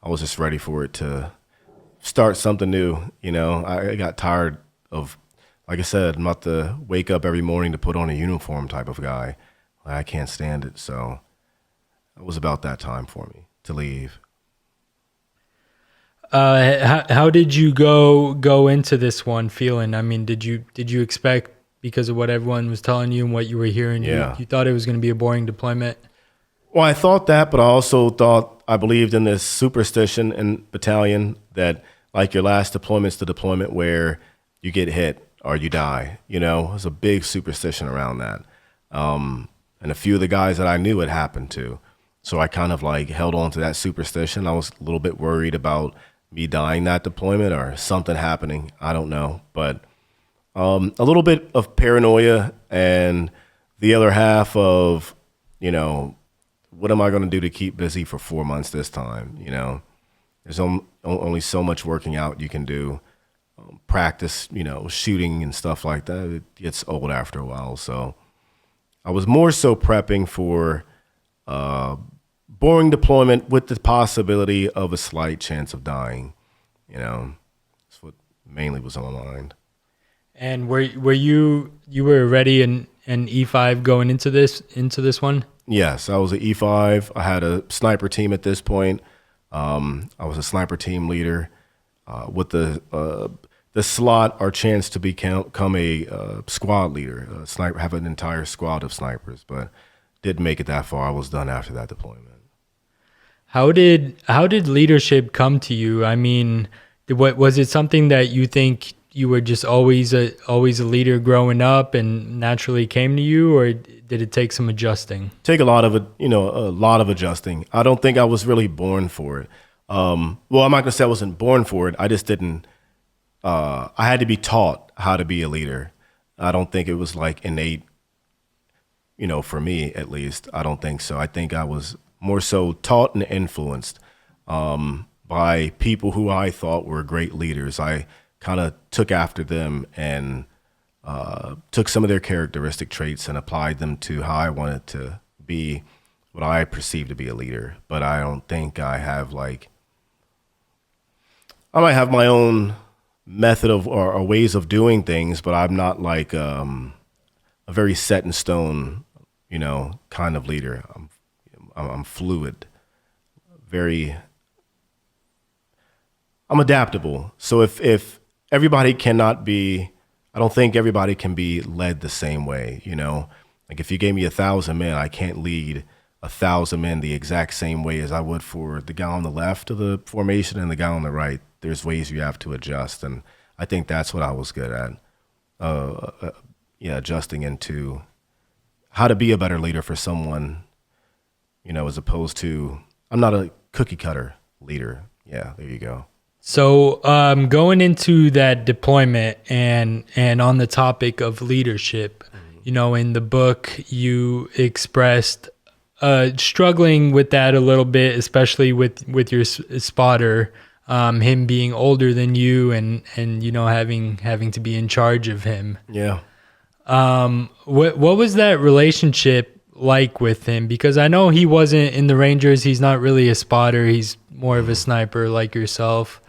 I was just ready for it to start something new. I got tired of, like I said, I'm not the wake up every morning to put on a uniform type of guy. I can't stand it. So it was about that time for me to leave. How did you go into this one feeling? I mean, did you expect, because of what everyone was telling you and what you were hearing, you thought it was going to be a boring deployment? Well, I thought that, but I also I believed in this superstition in battalion that like your last deployment's the deployment where you get hit or you die. There's a big superstition around that. And a few of the guys that I knew it happened to. So I kind of like held on to that superstition. I was a little bit worried about me dying that deployment or something happening. I don't know, but a little bit of paranoia, and the other half of, what am I going to do to keep busy for 4 months this time? There's only so much working out you can do. Practice, shooting and stuff like that. It gets old after a while. So I was more so prepping for boring deployment with the possibility of a slight chance of dying. That's what mainly was on my mind. And were you already an E5 going into this one? Yes, I was an E5. I had a sniper team at this point. I was a sniper team leader with the slot or chance to become a squad leader. Have an entire squad of snipers, but didn't make it that far. I was done after that deployment. How did leadership come to you? I mean, was it something that you think you were just always a leader growing up and naturally came to you, or did it take some adjusting? Take a lot of adjusting. I don't think I was really born for it. Well, I'm not gonna say I wasn't born for it. I just didn't. I had to be taught how to be a leader. I don't think it was like innate. For me at least, I don't think so. I think I was more so taught and influenced by people who I thought were great leaders. I kind of took after them and took some of their characteristic traits and applied them to how I wanted to be what I perceive to be a leader. But I don't think I have I might have my own method of or ways of doing things, but I'm not like a very set in stone, kind of leader. I'm fluid, I'm adaptable. So if everybody cannot be, I don't think everybody can be led the same way, Like if you gave me 1,000 men, I can't lead 1,000 men the exact same way as I would for the guy on the left of the formation and the guy on the right. There's ways you have to adjust, and I think that's what I was good at. Adjusting into how to be a better leader for someone, as opposed to, I'm not a cookie cutter leader. Yeah, there you go. So going into that deployment and on the topic of leadership, in the book you expressed struggling with that a little bit, especially with your spotter. him being older than you and having to be in charge of him. Yeah. What was that relationship like with him? Because I know he wasn't in the Rangers. He's not really a spotter. He's more of a sniper like yourself.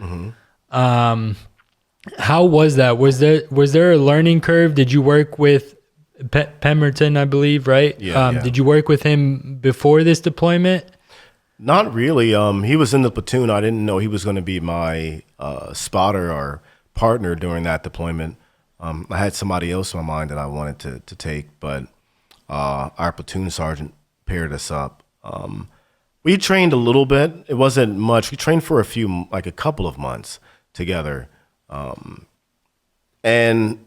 How was that? Was there a learning curve? Did you work with Pemberton, I believe, right? Yeah, yeah. Did you work with him before this deployment? Not really. He was in the platoon. I didn't know he was going to be my spotter or partner during that deployment. I had somebody else in my mind that I wanted to take, but our platoon sergeant paired us up. We trained a little bit. It wasn't much. We trained for a couple of months together. And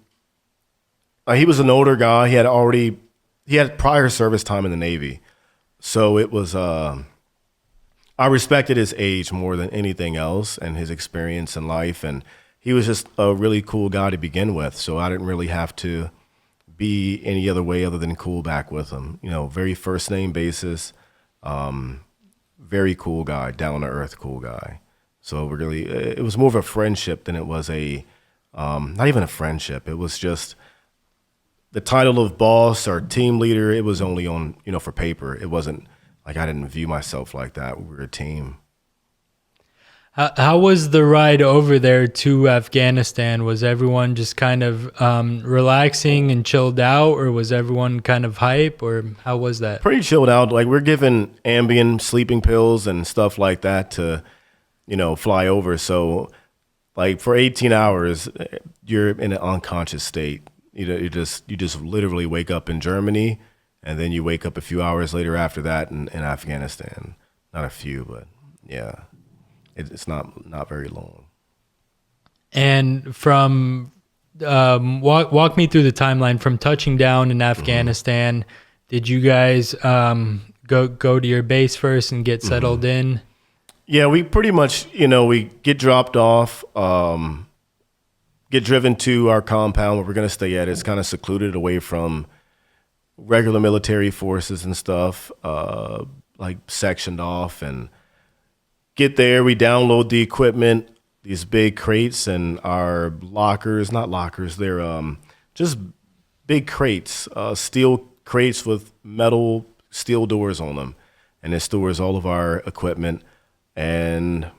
he was an older guy. He had prior service time in the Navy. So it was, I respected his age more than anything else and his experience in life. And he was just a really cool guy to begin with. So I didn't really have to be any other way other than cool back with him. Very first name basis. Very cool guy, down to earth cool guy. So really, it was more of a friendship than it was not even a friendship. It was just the title of boss or team leader. It was only on, for paper. It wasn't like I didn't view myself like that. We were a team. How was the ride over there to Afghanistan? Was everyone just kind of relaxing and chilled out, or was everyone kind of hype, or how was that? Pretty chilled out. Like we're given Ambien sleeping pills and stuff like that to, fly over. So like for 18 hours, you're in an unconscious state. You just literally wake up in Germany, and then you wake up a few hours later after that in Afghanistan. Not a few, but yeah, it's not very long. And from walk me through the timeline from touching down in Afghanistan. Did you guys go to your base first and get settled in? Yeah, we pretty much, we get dropped off, get driven to our compound where we're going to stay at. It's kind of secluded away from regular military forces and stuff, like sectioned off, and get there. We download the equipment, these big crates, and our lockers, not lockers, they're just big crates, steel crates with metal steel doors on them. And it stores all of our equipment and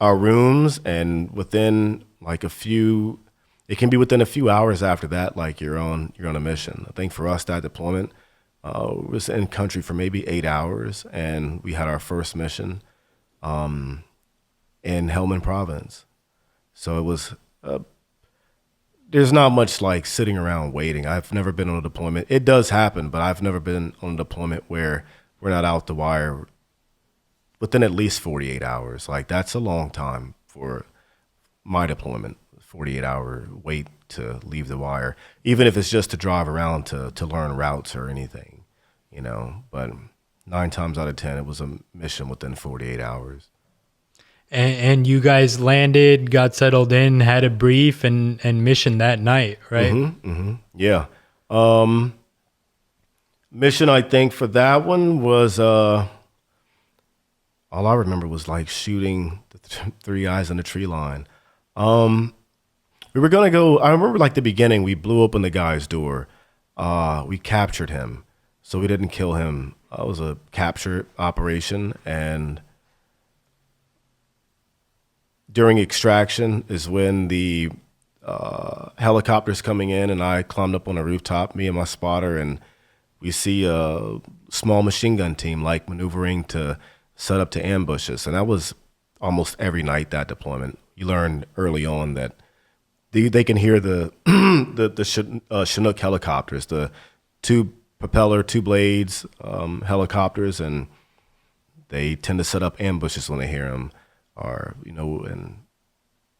our rooms, and within it can be within a few hours after that, like you're on a mission. I think for us, that deployment was in country for maybe 8 hours, and we had our first mission in Helmand Province. So it was, there's not much like sitting around waiting. I've never been on a deployment. It does happen, but I've never been on a deployment where we're not out the wire within at least 48 hours. Like that's a long time for my deployment, 48-hour wait to leave the wire, even if it's just to drive around to learn routes or anything, but 9 times out of 10, it was a mission within 48 hours. And you guys landed, got settled in, had a brief and mission that night, right? Yeah. Mission, I think for that one was, all I remember was like shooting the 3 guys on the tree line. We were going to go, I remember like the beginning, we blew open the guy's door. We captured him. So we didn't kill him. It was a capture operation. And during extraction is when the helicopter's coming in, and I climbed up on a rooftop, me and my spotter, and we see a small machine gun team like maneuvering to set up to ambush us. And that was almost every night, that deployment. You learn early on that they can hear the Chinook helicopters, the 2 propeller, 2 blades helicopters, and they tend to set up ambushes when they hear them. Or and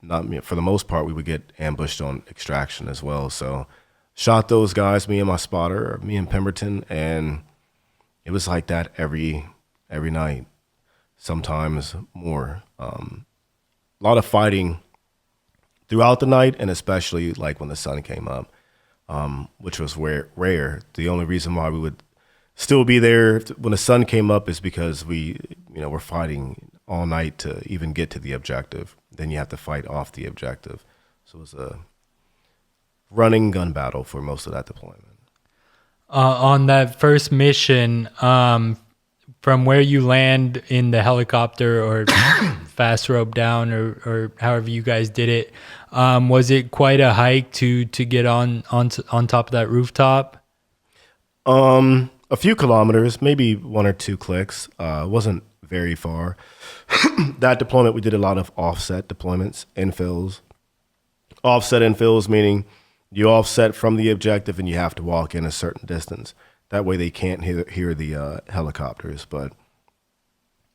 not for the most part, we would get ambushed on extraction as well. So shot those guys, me and my spotter, me and Pemberton, and it was like that every night, sometimes more. A lot of fighting throughout the night, and especially like when the sun came up, which was rare. The only reason why we would still be there when the sun came up is because we're fighting all night to even get to the objective. Then you have to fight off the objective. So it was a running gun battle for most of that deployment. On that first mission, from where you land in the helicopter or fast rope down or however you guys did it, was it quite a hike to get on top of that rooftop? A few kilometers, maybe 1 or 2 clicks. It wasn't very far. That deployment, we did a lot of offset deployments, infills. Offset infills meaning you offset from the objective and you have to walk in a certain distance. That way they can't hear the helicopters. But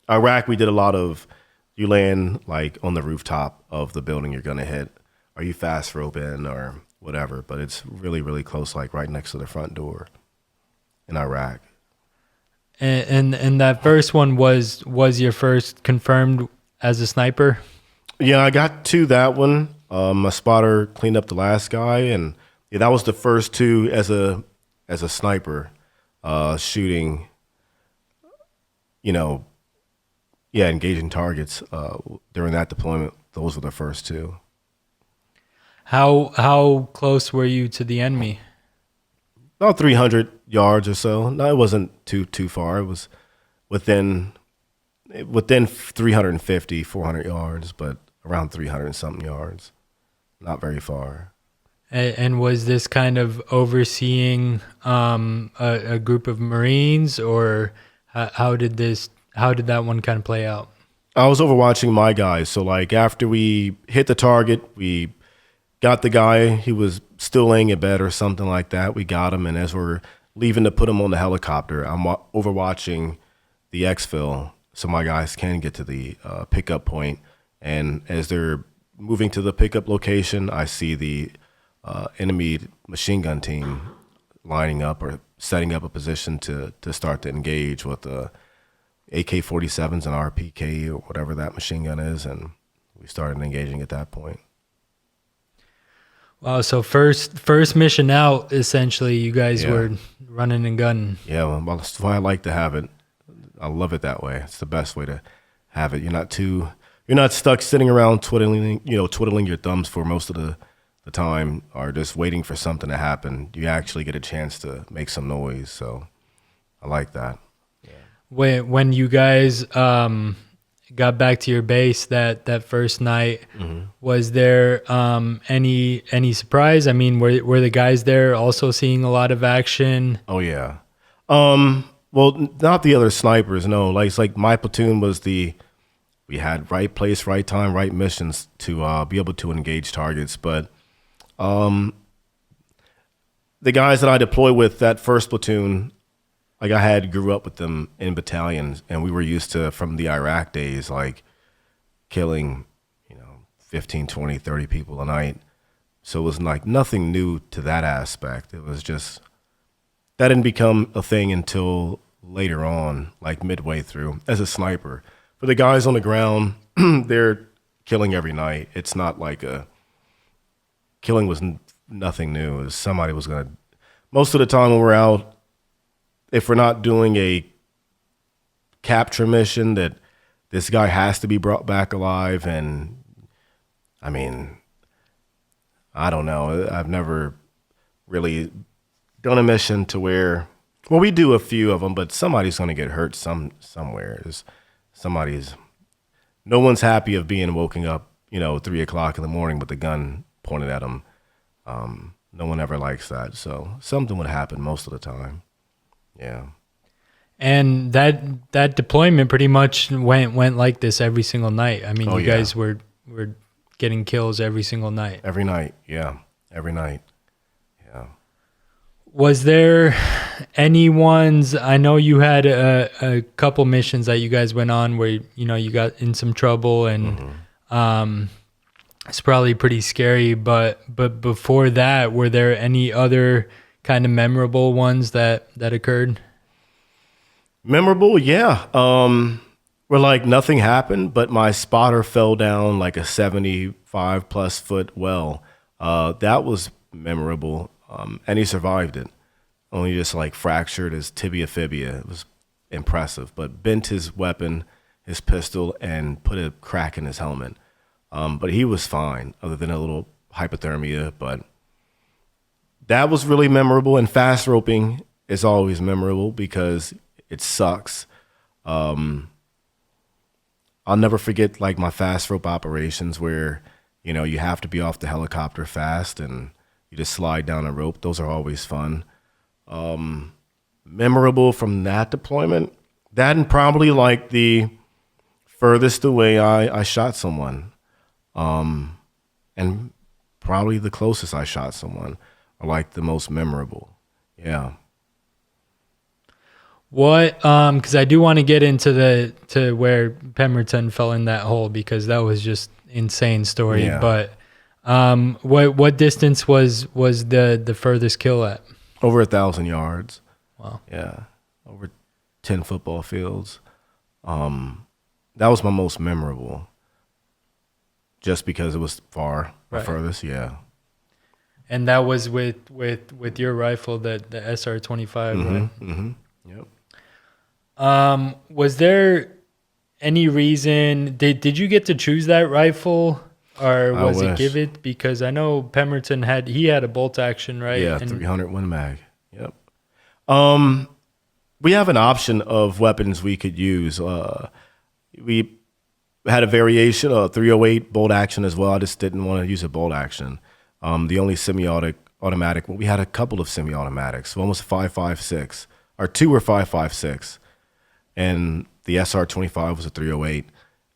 Iraq, we did a lot of, you land like on the rooftop of the building you're going to hit. Are you fast rope in or whatever? But it's really, really close, like right next to the front door in Iraq. And that first one was your first confirmed as a sniper? Yeah, I got to that one. My spotter cleaned up the last guy, and yeah, that was the first 2 as a sniper, shooting. Engaging targets during that deployment. Those were the first 2. How close were you to the enemy? About 300 yards or so. No, it wasn't too far. It was within 350, 400 yards, but around 300 and something yards. Not very far. And was this kind of overseeing a group of Marines, or how did that one kind of play out? I was overwatching my guys. So like after we hit the target, we got the guy. He was still laying in bed or something like that. We got him, and as we're leaving to put him on the helicopter, I'm overwatching the exfil so my guys can get to the pickup point. And as they're moving to the pickup location, I see the enemy machine gun team lining up or setting up a position to start to engage with the AK-47s and RPK or whatever that machine gun is, and we started engaging at that point. Wow, so first mission out, essentially, you guys were running and gunning. Yeah, well, that's why I like to have it. I love it that way. It's the best way to have it. You're not stuck sitting around twiddling your thumbs for most of the time, or just waiting for something to happen. You actually get a chance to make some noise. So I like that. Yeah. When you guys got back to your base that first night, was there any surprise? I mean, were the guys there also seeing a lot of action? Oh yeah. Well, not the other snipers. No, it's like my platoon was we had right place, right time, right missions to be able to engage targets. But the guys that I deploy with, that first platoon, like I grew up with them in battalions, and we were used to, from the Iraq days, like killing, 15, 20, 30 people a night. So it was like nothing new to that aspect. It was just, that didn't become a thing until later on, like midway through as a sniper. For the guys on the ground, they're killing every night. It's not like killing was nothing new. It was somebody was going to, most of the time when we're out, if we're not doing a capture mission, that this guy has to be brought back alive. And I mean, I don't know. I've never really done a mission to where, well, we do a few of them, but somebody's going to get hurt somewhere. No one's happy of being woken up, 3:00 in the morning with a gun pointed at them. No one ever likes that. So something would happen most of the time. Yeah. And that deployment pretty much went like this every single night. I mean, you guys were getting kills every single night. Every night, yeah. Every night. Yeah. Was there any ones, I know you had a couple missions that you guys went on where, you got in some trouble and it's probably pretty scary, but before that, were there any other kind of memorable ones that occurred? Memorable, yeah. Where like nothing happened, but my spotter fell down like a 75 plus foot well. That was memorable. And he survived it. Only just like fractured his tibia fibia. It was impressive, but bent his weapon, his pistol and put a crack in his helmet. But he was fine, other than a little hypothermia. But that was really memorable. And fast roping is always memorable because it sucks. I'll never forget like my fast rope operations where, you know, you have to be off the helicopter fast and you just slide down a rope. Those are always fun. Memorable from that deployment, that and probably like the furthest away I shot someone. And probably the closest I shot someone are like the most memorable. Yeah. What, because I do want to get into to where Pemberton fell in that hole because that was just insane story. Yeah. But what distance was the furthest kill at? Over 1,000 yards. Wow. Yeah. Over 10 football fields. That was my most memorable. Just because it was far, the furthest, yeah. And that was with your rifle, the SR-25, right? Mm-hmm. Yep. Was there any reason, did you get to choose that rifle or was it given? Because I know Pemberton had a bolt action, right? Yeah, 300 Win Mag. Yep. We have an option of weapons we could use. We had a variation of 308 bolt action as well. I just didn't want to use a bolt action. The only semi-automatic, well, we had a couple of semi-automatics. One was 5.56, or two were 5.56. And the SR-25 was a 308,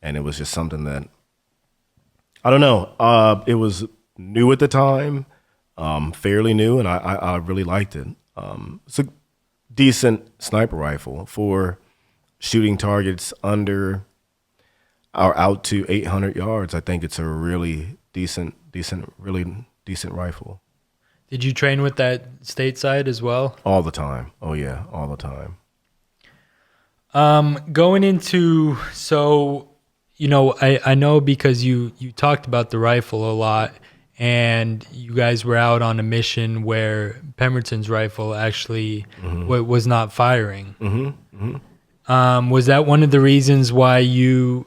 and it was just something that, I don't know, it was new at the time, fairly new, and I really liked it. It's a decent sniper rifle for shooting targets under or out to 800 yards. I think it's a really decent rifle. Did you train with that stateside as well? All the time. Oh, yeah, all the time. Going into, so, you know, I know because you talked about the rifle a lot and you guys were out on a mission where Pemberton's rifle actually was not firing. Was that one of the reasons why you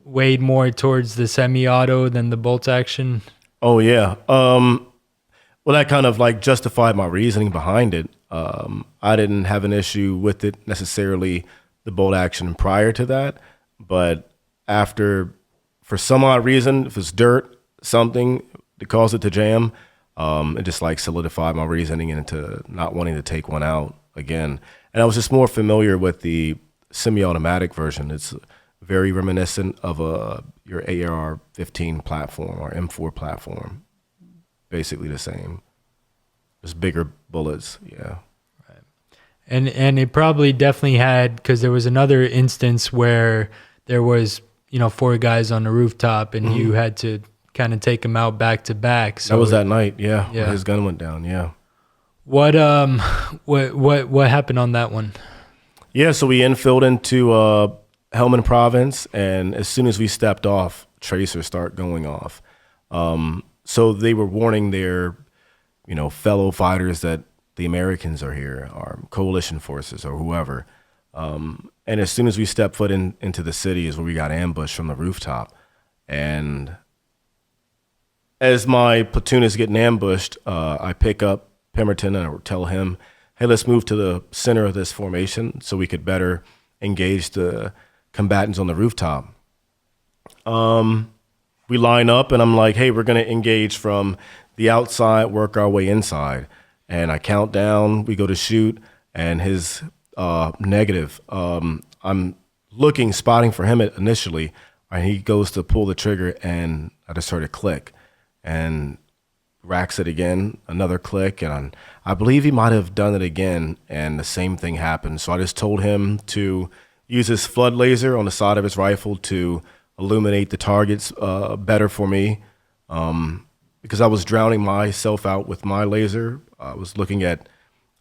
weighed more towards the semi-auto than the bolt action? Oh, yeah. Well, that kind of like justified my reasoning behind it. I didn't have an issue with it necessarily, the bolt action prior to that, but after, for some odd reason, if it's dirt, something that caused it to jam, it just like solidified my reasoning into not wanting to take one out again. And I was just more familiar with the semi-automatic version. It's very reminiscent of your AR-15 platform or M4 platform. Basically the same. Just bigger bullets, yeah. Right. And it probably definitely had, because there was another instance where there was, you know, 4 guys on the rooftop and you had to kind of take them out back to back. So that was that night, yeah. When his gun went down, yeah. What happened on that one? Yeah, so we infilled into Helmand Province, and as soon as we stepped off, tracers start going off. So they were warning their, you know, fellow fighters that the Americans are here, our coalition forces or whoever. And as soon as we stepped foot into the city is where we got ambushed from the rooftop. And as my platoon is getting ambushed, I pick up Pemberton and I tell him, hey, let's move to the center of this formation so we could better engage the combatants on the rooftop. We line up and I'm like, hey, we're going to engage from the outside, work our way inside. And I count down, we go to shoot, and his negative. I'm looking, spotting for him initially, and he goes to pull the trigger and I just heard a click and racks it again, another click. And I believe he might have done it again and the same thing happened. So I just told him to use his flood laser on the side of his rifle to illuminate the targets better for me, because I was drowning myself out with my laser. I was looking at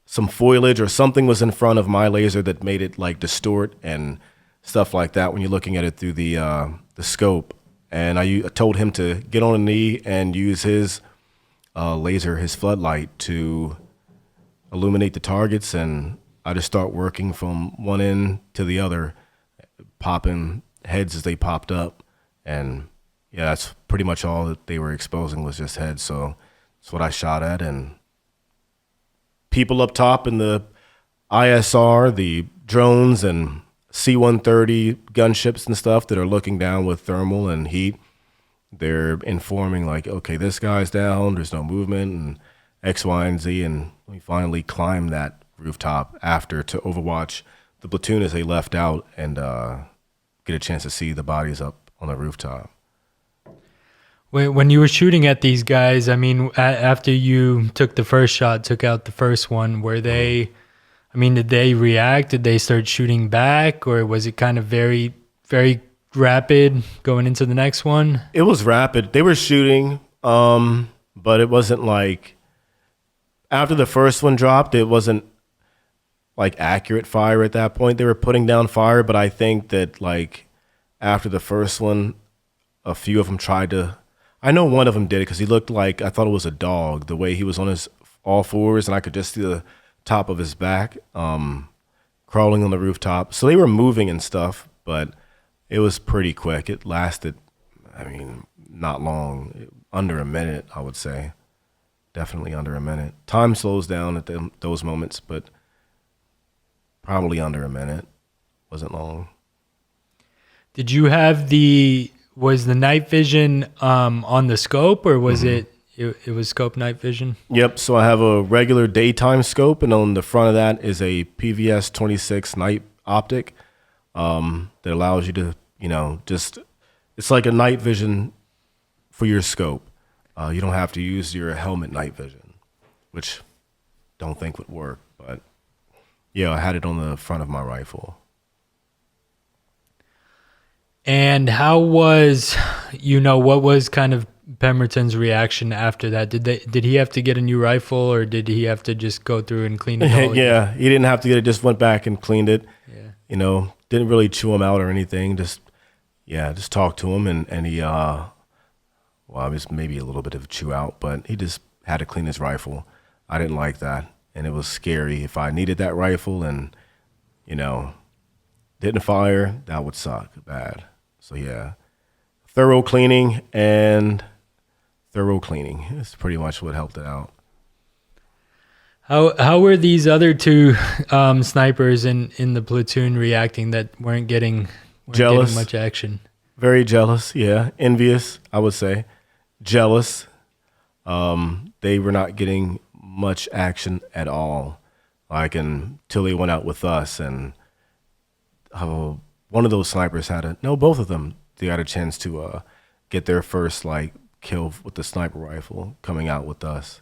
some foliage or something was in front of my laser that made it like distort and stuff like that when you're looking at it through the scope. And I told him to get on a knee and use his laser, his floodlight, to illuminate the targets, and I just start working from one end to the other, popping heads as they popped up. And yeah, that's pretty much all that they were exposing was just heads. So that's what I shot at. And people up top in the ISR, the drones and C-130 gunships and stuff that are looking down with thermal and heat, they're informing like, okay, this guy's down, there's no movement, and X, Y, and Z. And we finally climbed that rooftop after to overwatch the platoon as they left out and get a chance to see the bodies up on the rooftop. When you were shooting at these guys, I mean, after you took the first shot, took out the first one, were they, I mean, did they react? Did they start shooting back? Or was it kind of very, very rapid going into the next one? It was rapid. They were shooting, but it wasn't like, after the first one dropped, it wasn't like accurate fire at that point. They were putting down fire, but I think that like after the first one, a few of them tried to, I know one of them did it because he looked like, I thought it was a dog, the way he was on his all fours and I could just see the top of his back crawling on the rooftop. So they were moving and stuff, but it was pretty quick. It lasted, I mean, not long, under a minute, I would say. Definitely under a minute. Time slows down at those moments, but probably under a minute. Wasn't long. Did you have was the night vision on the scope, or was it was scope night vision? Yep, so I have a regular daytime scope, and on the front of that is a PVS 26 night optic that allows you to, it's like a night vision for your scope. You don't have to use your helmet night vision, which don't think would work, but yeah, I had it on the front of my rifle. And how was, what was kind of Pemberton's reaction after that? Did he have to get a new rifle, or did he have to just go through and clean it all? Yeah, he didn't have to get it, just went back and cleaned it. Yeah. Didn't really chew him out or anything. Just talked to him, and he, well, it was maybe a little bit of a chew out, but he just had to clean his rifle. I didn't like that, and it was scary. If I needed that rifle and, didn't fire, that would suck bad. So yeah, thorough cleaning is pretty much what helped it out. How were these other two snipers in the platoon reacting that weren't getting much action? Very jealous, yeah. Envious, I would say. Jealous. They were not getting much action at all, like until they went out with us. And one of those snipers both of them, they got a chance to get their first kill with the sniper rifle coming out with us.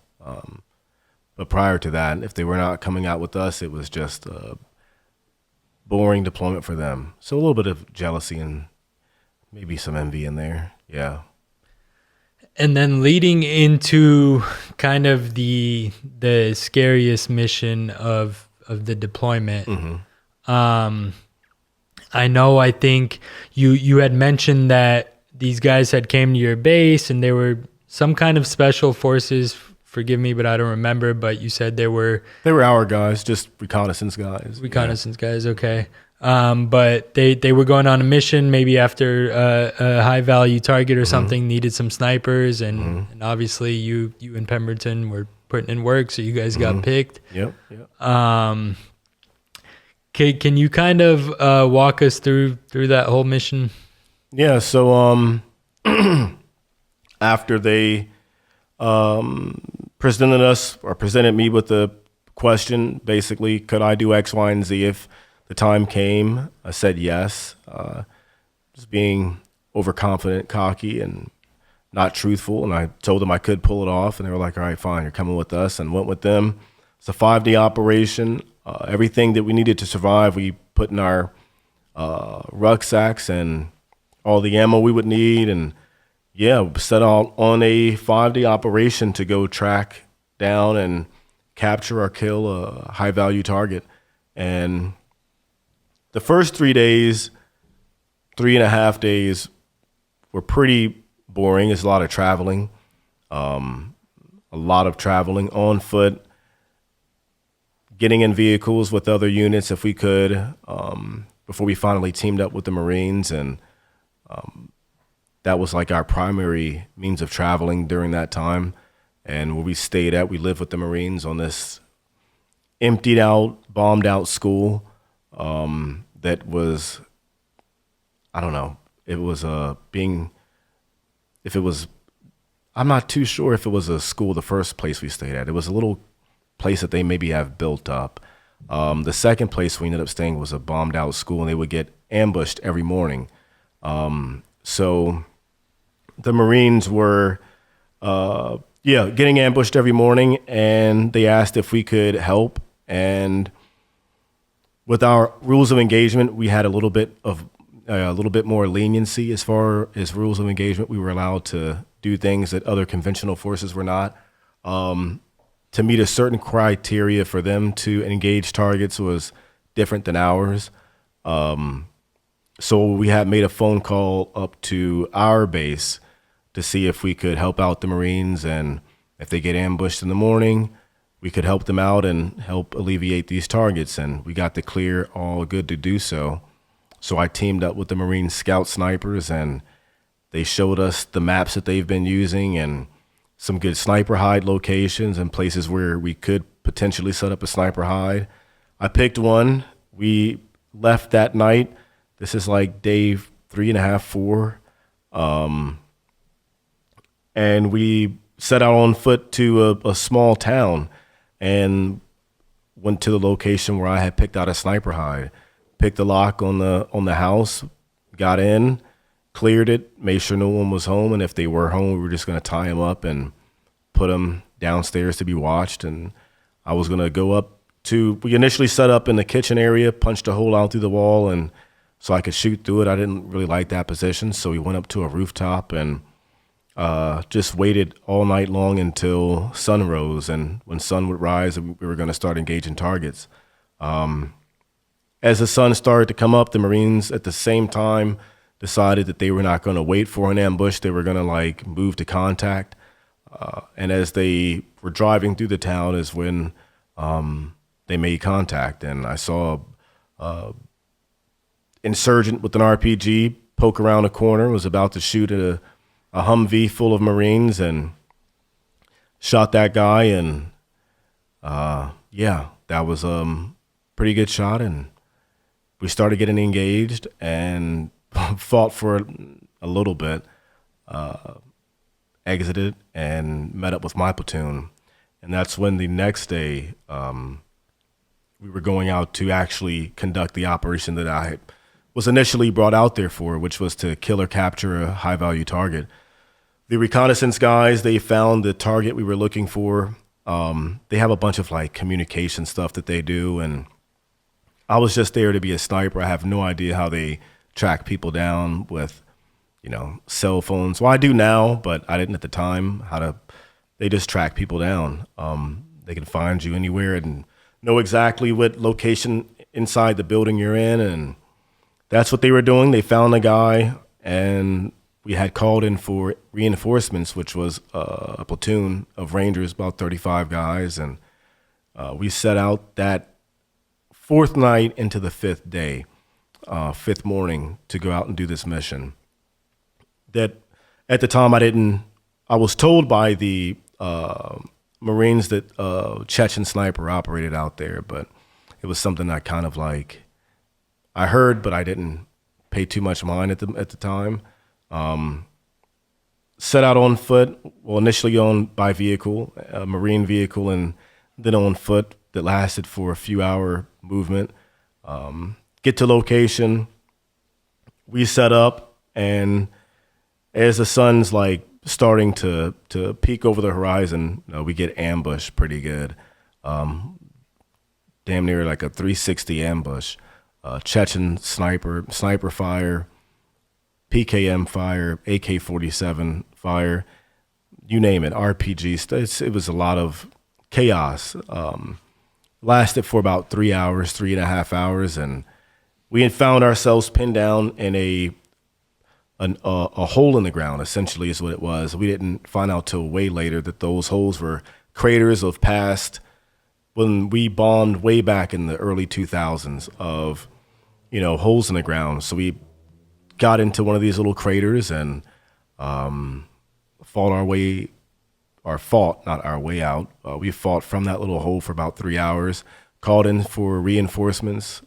But prior to that, if they were not coming out with us, it was just a boring deployment for them. So a little bit of jealousy and maybe some envy in there. Yeah. And then leading into kind of the scariest mission of the deployment. I think you had mentioned that these guys had came to your base and they were some kind of special forces. Forgive me, but I don't remember. But you said they were our guys, just reconnaissance guys. Guys, okay. But they were going on a mission, maybe after a high value target or something, needed some snipers, and obviously you and Pemberton were putting in work, so you guys got picked. Yep. Can you kind of walk us through that whole mission? Yeah. So after they presented me with the question, basically, could I do X, Y, and Z if the time came? I said yes. Just being overconfident, cocky, and not truthful. And I told them I could pull it off, and they were like, all right, fine, you're coming with us, and went with them. It's a 5-day operation. Everything that we needed to survive, we put in our rucksacks and all the ammo we would need. And yeah, set out on a 5-day operation to go track down and capture or kill a high value target. And the first 3 days, 3.5 days were pretty boring. It's a lot of traveling, on foot, getting in vehicles with other units if we could, before we finally teamed up with the Marines, and that was like our primary means of traveling during that time. And where we stayed at, we lived with the Marines on this emptied out, bombed out school that was, I don't know, it was I'm not too sure if it was a school the first place we stayed at. It was a little place that they maybe have built up. The second place we ended up staying was a bombed out school, and they would get ambushed every morning. So the Marines were, getting ambushed every morning, and they asked if we could help. And with our rules of engagement, we had a little bit more leniency as far as rules of engagement. We were allowed to do things that other conventional forces were not. To meet a certain criteria for them to engage targets was different than ours. So we had made a phone call up to our base to see if we could help out the Marines, and if they get ambushed in the morning, we could help them out and help alleviate these targets. And we got the clear, all good to do so. So I teamed up with the Marine Scout Snipers, and they showed us the maps that they've been using and some good sniper hide locations and places where we could potentially set up a sniper hide. I picked one. We left that night. This is like day 3.5, 4. And we set out on foot to a small town and went to the location where I had picked out a sniper hide. Picked the lock on the house, got in, cleared it, made sure no one was home, and if they were home, we were just going to tie them up and put them downstairs to be watched. And I was going to go up we initially set up in the kitchen area, punched a hole out through the wall, and so I could shoot through it. I didn't really like that position, so we went up to a rooftop and just waited all night long until sun rose. And when sun would rise, we were going to start engaging targets. As the sun started to come up, the Marines at the same time decided that they were not going to wait for an ambush. They were going to move to contact. And as they were driving through the town is when they made contact. And I saw insurgent with an RPG poke around a corner, was about to shoot at a Humvee full of Marines, and shot that guy. And that was a pretty good shot. And we started getting engaged and fought for a little bit, exited and met up with my platoon. And that's when the next day we were going out to actually conduct the operation that I was initially brought out there for, which was to kill or capture a high-value target. The reconnaissance guys, they found the target we were looking for. They have a bunch of communication stuff that they do, and I was just there to be a sniper. I have no idea how they track people down with, cell phones. Well, I do now, but I didn't at the time. They just track people down. They can find you anywhere and know exactly what location inside the building you're in, and that's what they were doing. They found a guy, and we had called in for reinforcements, which was a platoon of Rangers, about 35 guys, and we set out that fourth night into the fifth day, fifth morning, to go out and do this mission. That at the time I was told by the Marines that Chechen sniper operated out there, but it was something I kind of I heard, but I didn't pay too much mind at the time. Set out on foot, well, initially by vehicle, a Marine vehicle, and then on foot. That lasted for a few hour movement. Get to location, we set up, and as the sun's starting to peek over the horizon, we get ambushed pretty good. Damn near a 360 ambush. Chechen sniper fire, PKM fire, AK-47 fire, you name it, RPG. It was a lot of chaos. Lasted for about 3 hours, 3.5 hours, and we had found ourselves pinned down in a hole in the ground, essentially is what it was. We didn't find out till way later that those holes were craters of past, when we bombed way back in the early 2000s, of holes in the ground. So we got into one of these little craters and fought our way, or fought, not our way out. We fought from that little hole for about 3 hours, called in for reinforcements,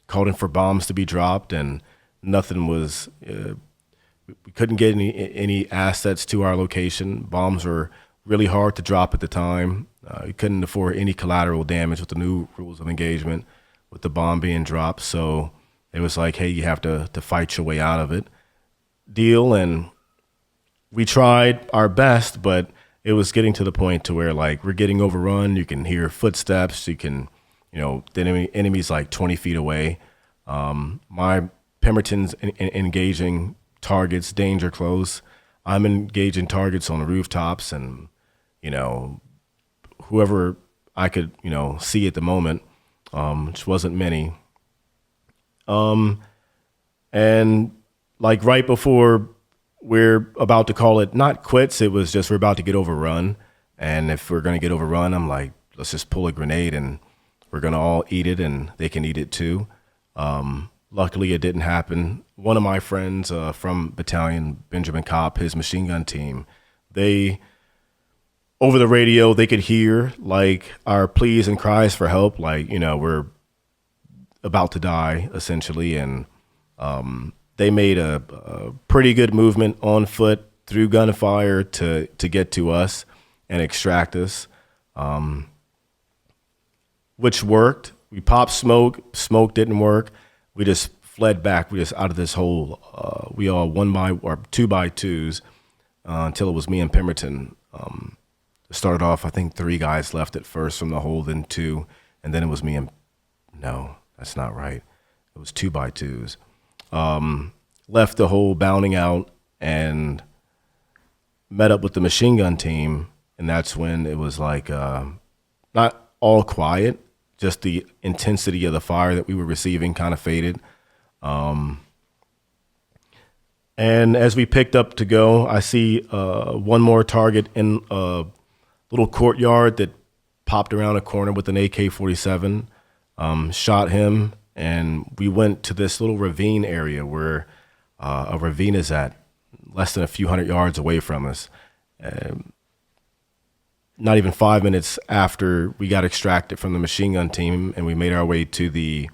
called in for bombs to be dropped, and nothing was, we couldn't get any assets to our location. Bombs were really hard to drop at the time. We couldn't afford any collateral damage with the new rules of engagement with the bomb being dropped. So it was like, hey, you have to fight your way out of it. Deal. And we tried our best, but it was getting to the point to where like we're getting overrun. You can hear footsteps. You can, the enemy's like 20 feet away. My Pemberton's engaging targets, danger close. I'm engaging targets on the rooftops and, whoever I could, see at the moment, which wasn't many. And like right before we're about to call it not quits, it was just we're about to get overrun. And if we're going to get overrun, I'm like, let's just pull a grenade and we're going to all eat it and they can eat it too. Luckily, it didn't happen. One of my friends from Battalion, Benjamin Kopp, his machine gun team, over the radio, they could hear like our pleas and cries for help. Like, we're about to die essentially. And they made a pretty good movement on foot through gunfire to get to us and extract us, which worked. We popped smoke. Smoke didn't work. We just fled back. We just out of this hole. We all 2 by 2s until it was me and Pemberton. It started off, I think 3 guys left at first from the hole, then 2, and then it was me and no, that's not right. It was 2 by 2s. Left the hole bounding out and met up with the machine gun team, and that's when it was like not all quiet. Just the intensity of the fire that we were receiving kind of faded. And as we picked up to go, I see one more target in a little courtyard that popped around a corner with an AK-47, shot him, and we went to this little ravine area where a ravine is at, less than a few hundred yards away from us. Not even 5 minutes after we got extracted from the machine gun team and we made our way to the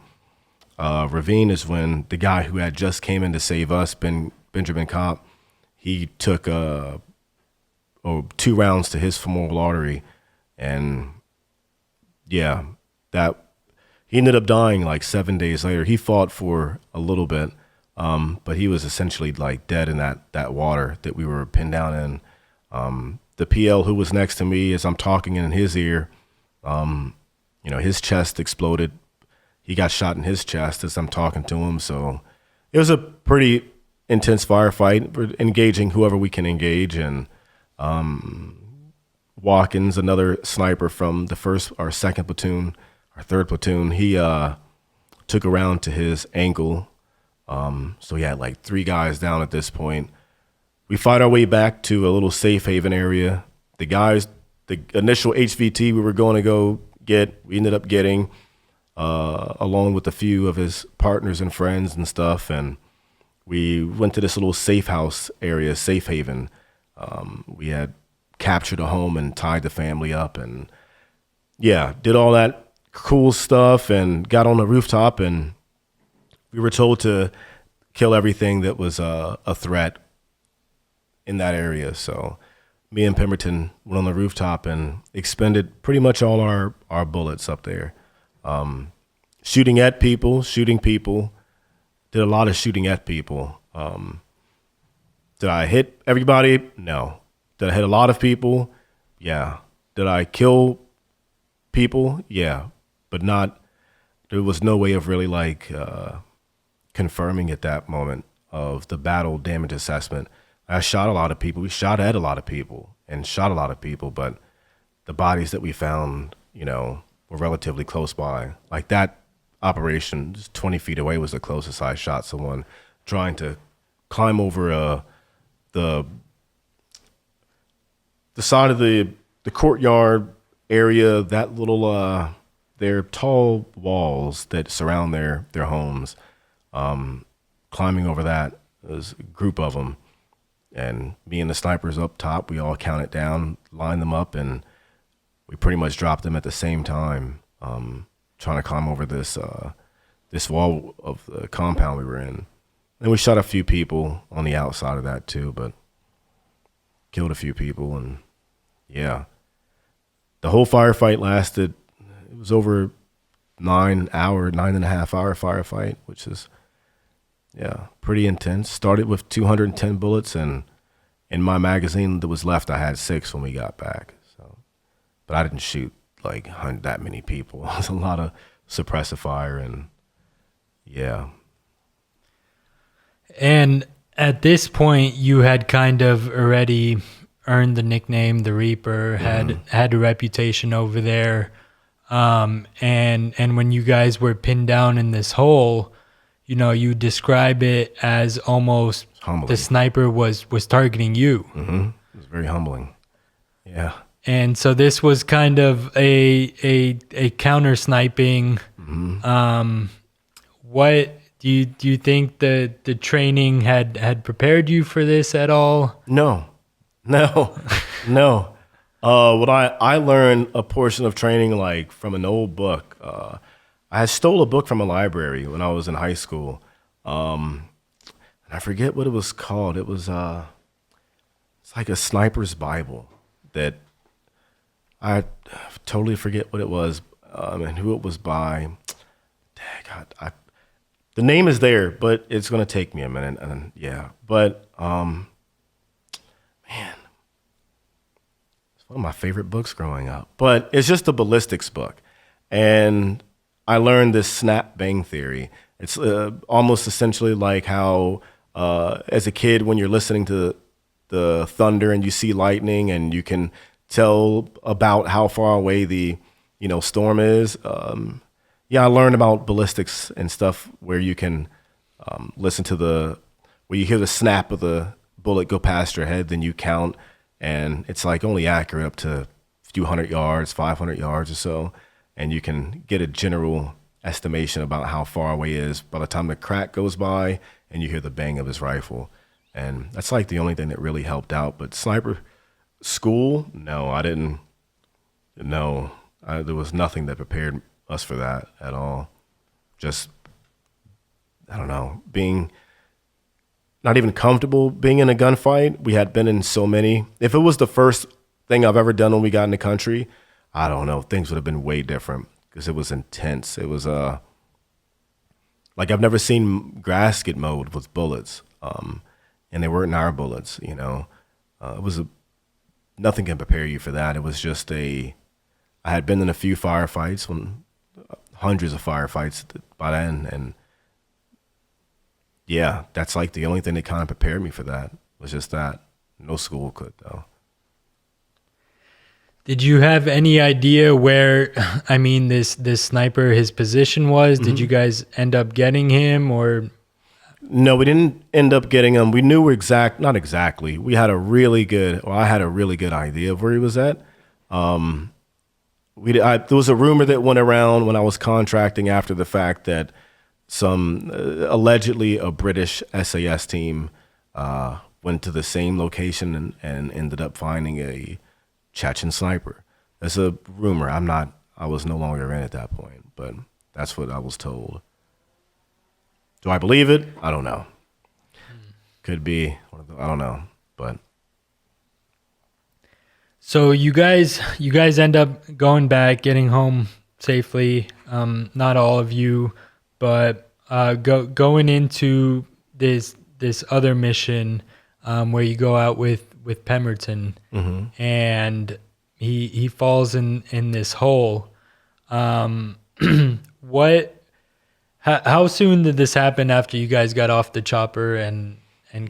ravine is when the guy who had just came in to save us, Benjamin Kopp, he took 2 rounds to his femoral artery. And yeah, that he ended up dying like 7 days later. He fought for a little bit, but he was essentially like dead in that water that we were pinned down in. The PL who was next to me, as I'm talking in his ear, his chest exploded. He got shot in his chest as I'm talking to him. So it was a pretty intense firefight. We're engaging whoever we can engage. And Watkins, another sniper from the 1st or 2nd platoon, our 3rd platoon, he took a round to his ankle. So he had like 3 guys down at this point. We fight our way back to a little safe haven area. The initial HVT we were going to go get, we ended up getting, along with a few of his partners and friends and stuff. And we went to this little safe house area, safe haven. We had captured a home and tied the family up and did all that cool stuff and got on the rooftop, and we were told to kill everything that was a threat in that area. So me and Pemberton went on the rooftop and expended pretty much all our bullets up there. Shooting people, did a lot of shooting at people. Did I hit everybody? No. Did I hit a lot of people? Yeah. Did I kill people? Yeah. But there was no way of really like confirming at that moment of the battle damage assessment. I shot a lot of people. We shot at a lot of people and shot a lot of people, but the bodies that we found, were relatively close by. Like that operation, just 20 feet away was the closest I shot someone trying to climb over the side of the courtyard area, that little they're tall walls that surround their homes. Climbing over that, there's a group of them, and me and the snipers up top, we all counted down, lined them up, and we pretty much dropped them at the same time, trying to climb over this wall of the compound we were in. And we shot a few people on the outside of that too, but killed a few people. And yeah, the whole firefight lasted, it was over 9.5 hour firefight, which is, yeah, pretty intense. Started with 210 bullets, and in my magazine that was left, I had 6 when we got back. So, but I didn't shoot like that many people. It was a lot of suppressive fire, and yeah. And at this point, you had kind of already earned the nickname the Reaper, had a reputation over there, and when you guys were pinned down in this hole, you know, you describe it as almost Humbling. the sniper was targeting you. Mm-hmm. It was very humbling. Yeah. And so this was kind of a counter sniping. Mm-hmm. What do you think the training had prepared you for this at all? No. What I learned a portion of training like from an old book. I had stole a book from a library when I was in high school. And I forget what it was called. It was it's like a sniper's Bible that I totally forget what it was and who it was by. God, the name is there, but it's gonna take me a minute. And yeah, but man, it's one of my favorite books growing up. But it's just a ballistics book, and I learned this snap bang theory. It's almost essentially like how, as a kid, when you're listening to the thunder and you see lightning and you can tell about how far away the storm is. Yeah, I learned about ballistics and stuff where you can listen to where you hear the snap of the bullet go past your head, then you count, and it's like only accurate up to a few 100 yards, 500 yards or so. And you can get a general estimation about how far away he is by the time the crack goes by and you hear the bang of his rifle. And that's like the only thing that really helped out. But sniper school, no, I didn't. No, there was nothing that prepared us for that at all. Just, I don't know, being not even comfortable being in a gunfight. We had been in so many. If it was the first thing I've ever done when we got in the country, I don't know, things would have been way different because it was intense. It was like I've never seen grass get mowed with bullets, and they weren't our bullets. It was nothing can prepare you for that. It was just I had been in a few firefights, hundreds of firefights by then, and yeah, that's like the only thing that kind of prepared me for that was just that. No school could though. Did you have any idea where, this sniper, his position was? Did you guys end up getting him, or? No, we didn't end up getting him. We knew not exactly. I had a really good idea of where he was at. There was a rumor that went around when I was contracting after the fact that some allegedly a British SAS team went to the same location and ended up finding a Chechen sniper. That's a rumor. I was no longer in at that point, but that's what I was told. Do I believe it? I don't know. Could be. I don't know, but. So you guys end up going back, getting home safely. Not all of you, but going into this other mission where you go out with Pemberton, and he falls in this hole. How soon did this happen after you guys got off the chopper, and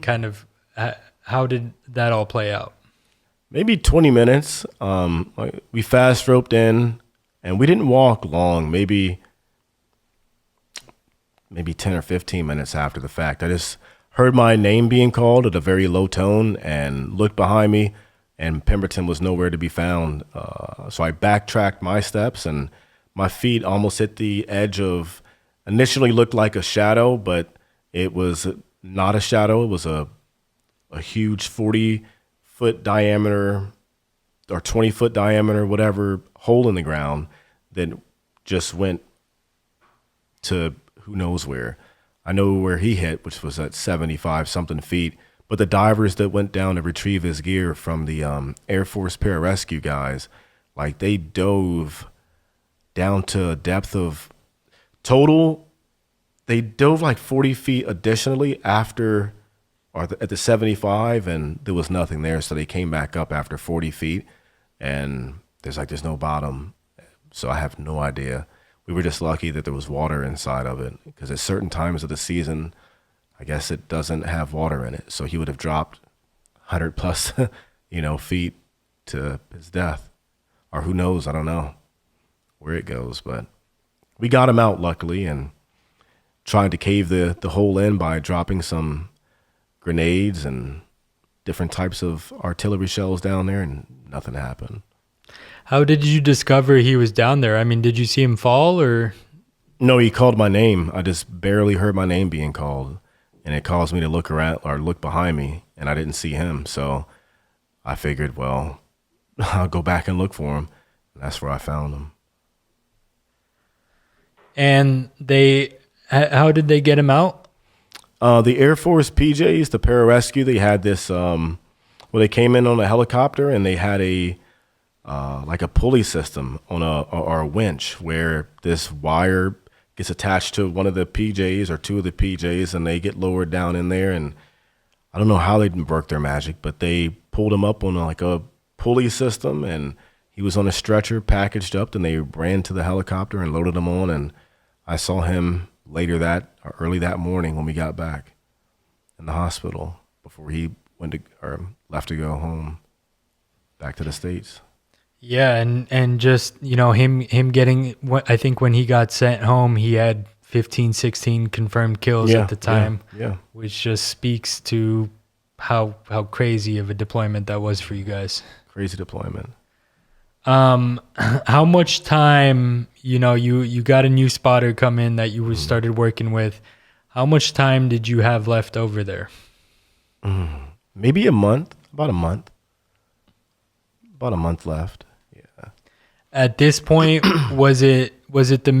kind of how did that all play out? Maybe 20 minutes. We fast roped in, and we didn't walk long. Maybe 10 or 15 minutes after the fact. I just heard my name being called at a very low tone and looked behind me, and Pemberton was nowhere to be found. So I backtracked my steps, and my feet almost hit the edge of, initially looked like a shadow, but it was not a shadow. It was a huge 40-foot diameter or 20-foot diameter, whatever, hole in the ground that just went to who knows where. I know where he hit, which was at 75 something feet. But the divers that went down to retrieve his gear from the Air Force pararescue guys, like they dove down to a depth of total, they dove like 40 feet additionally after, or at the 75, and there was nothing there. So they came back up after 40 feet, and there's no bottom. So I have no idea. We were just lucky that there was water inside of it, because at certain times of the season, I guess it doesn't have water in it. So he would have dropped 100 plus, feet to his death, or who knows? I don't know where it goes, but we got him out luckily, and tried to cave the hole in by dropping some grenades and different types of artillery shells down there, and nothing happened. How did you discover he was down there? I mean, did you see him fall or? No, he called my name. I just barely heard my name being called, and it caused me to look around or look behind me, and I didn't see him. So I figured, well, I'll go back and look for him. And that's where I found him. And how did they get him out? The Air Force PJs, the pararescue, they had this, they came in on a helicopter, and they had like a pulley system on a winch where this wire gets attached to one of the PJs or two of the PJs, and they get lowered down in there. And I don't know how they didn't work their magic, but they pulled him up on like a pulley system, and he was on a stretcher packaged up. Then they ran to the helicopter and loaded him on, and I saw him early that morning when we got back in the hospital before he left to go home back to the States. Yeah, and just, him getting, I think when he got sent home, he had 15, 16 confirmed kills at the time, which just speaks to how crazy of a deployment that was for you guys. Crazy deployment. How much time, you got a new spotter come in that you started working with. How much time did you have left over there? Maybe a month, about a month left. At this point, was it the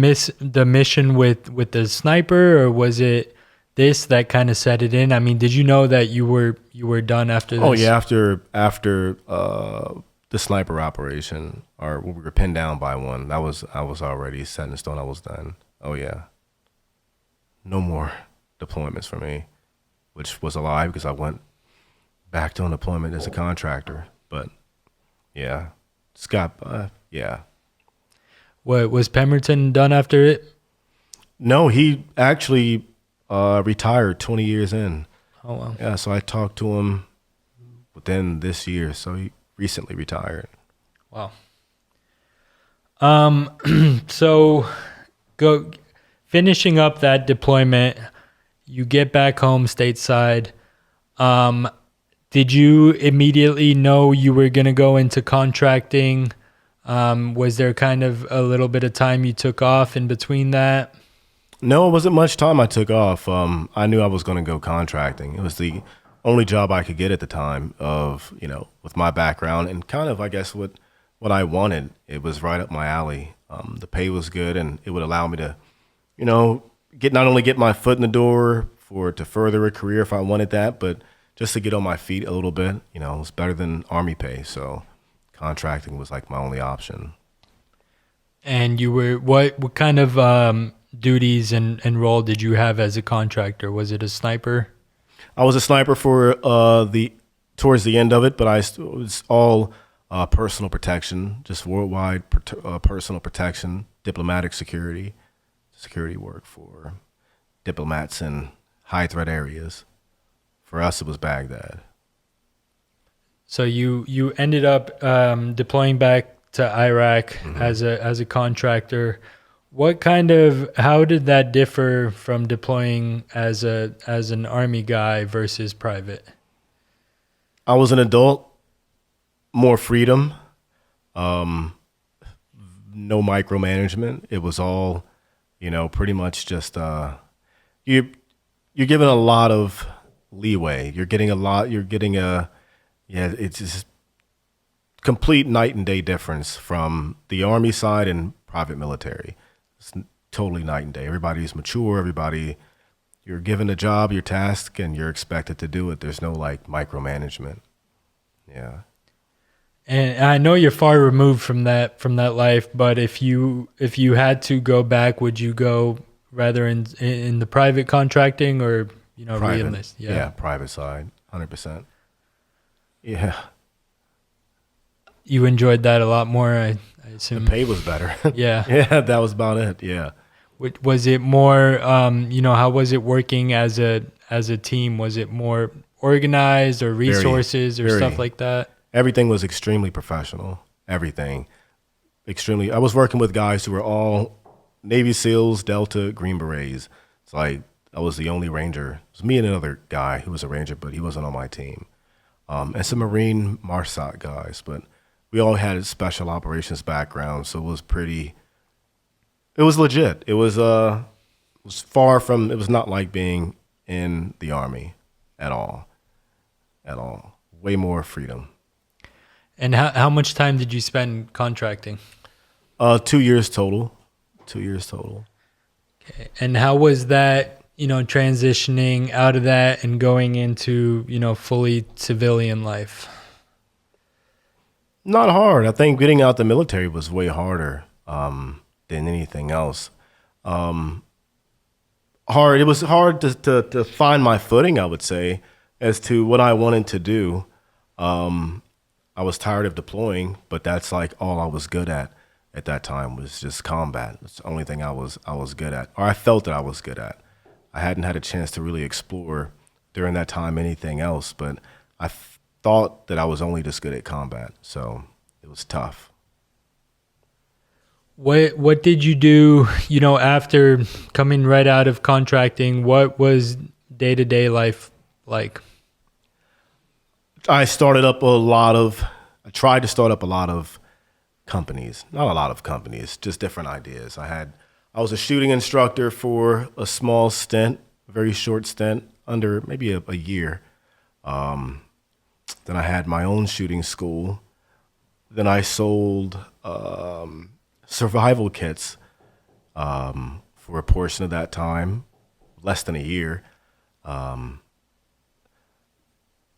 mission with the sniper, or was it this that kind of set it in? I mean, did you know that you were done after this? Oh yeah, after the sniper operation, or we were pinned down by one. I was already set in stone. I was done. Oh yeah, no more deployments for me, which was a lie because I went back to deployment as a contractor. But yeah, Scott. Yeah. What, was Pemberton done after it? No, he actually retired 20 years in. Oh, wow. Yeah, so I talked to him within this year, so he recently retired. Wow. So finishing up that deployment, you get back home stateside. Did you immediately know you were going to go into contracting? Was there kind of a little bit of time you took off in between that? No, it wasn't much time I took off. I knew I was going to go contracting. It was the only job I could get at the time with my background and kind of, I guess, what I wanted. It was right up my alley. The pay was good, and it would allow me to, not only get my foot in the door to further a career if I wanted that, but just to get on my feet a little bit. It was better than Army pay, so contracting was like my only option. And you were, what kind of duties and role did you have as a contractor? Was it a sniper? I was a sniper for towards the end of it, but it was all personal protection, just worldwide personal protection, diplomatic security work for diplomats in high threat areas. For us, it was Baghdad. So you ended up deploying back to Iraq as a contractor. How did that differ from deploying as an Army guy versus private? I was an adult, more freedom, no micromanagement. It was all, pretty much just you you're given a lot of leeway. You're getting a lot. You're getting a yeah. It's just complete night and day difference from the Army side and private military. It's totally night and day. Everybody's mature. You're given a job, your task, and you're expected to do it. There's no like micromanagement. Yeah. And I know you're far removed from that life, but if you had to go back, would you go rather in the private contracting or Private. re-enlist? Yeah, private side, 100%. Yeah, You enjoyed that a lot more, I assume. the pay was better. Yeah. Yeah, that was about it. Yeah. Was it more? How was it working as a team? Was it more organized or resources or stuff like that? Everything was extremely professional. Everything. Extremely. I was working with guys who were all Navy SEALs, Delta, Green Berets. It's like I was the only Ranger. It was me and another guy who was a Ranger, but he wasn't on my team. And some Marine MARSOC guys, but we all had special operations backgrounds, so it was legit. It was far from, it was not like being in the Army at all. Way more freedom. And how much time did you spend contracting? 2 years total. 2 years total. Okay. And how was that, transitioning out of that and going into, fully civilian life? Not hard. I think getting out the military was way harder than anything else. Hard. It was hard to find my footing, I would say, as to what I wanted to do. I was tired of deploying, but that's like all I was good at that time was just combat. It's the only thing I was good at, or I felt that I was good at. I hadn't had a chance to really explore during that time anything else, but I thought that I was only just good at combat, so it was tough. What did you do, after coming right out of contracting? What was day-to-day life like? I tried to start up a lot of companies. Not a lot of companies, just different ideas. I was a shooting instructor for a small stint, a very short stint, under maybe a year. Then I had my own shooting school. Then I sold survival kits for a portion of that time, less than a year.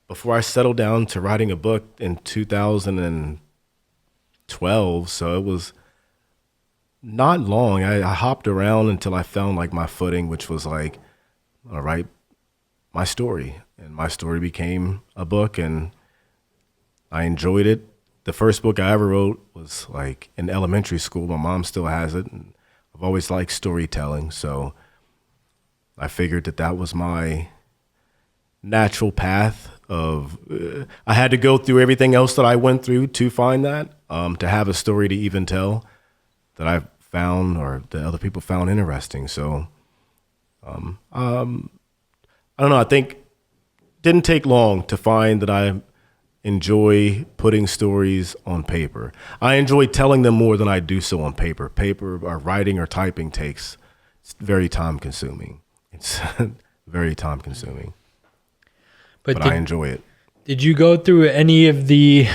Before I settled down to writing a book in 2012, so it was not long. I hopped around until I found like my footing, which was like, all right, my story. And my story became a book, and I enjoyed it. The first book I ever wrote was like in elementary school. My mom still has it, and I've always liked storytelling, so I figured that was my natural path of I had to go through everything else that I went through to find that, to have a story to even tell that I found or that other people found interesting. So I don't know, I think it didn't take long to find that I enjoy putting stories on paper. I enjoy telling them more than I do so on paper. Paper or writing or typing it's very time consuming. It's very time consuming. But I enjoy it. Did you go through any of the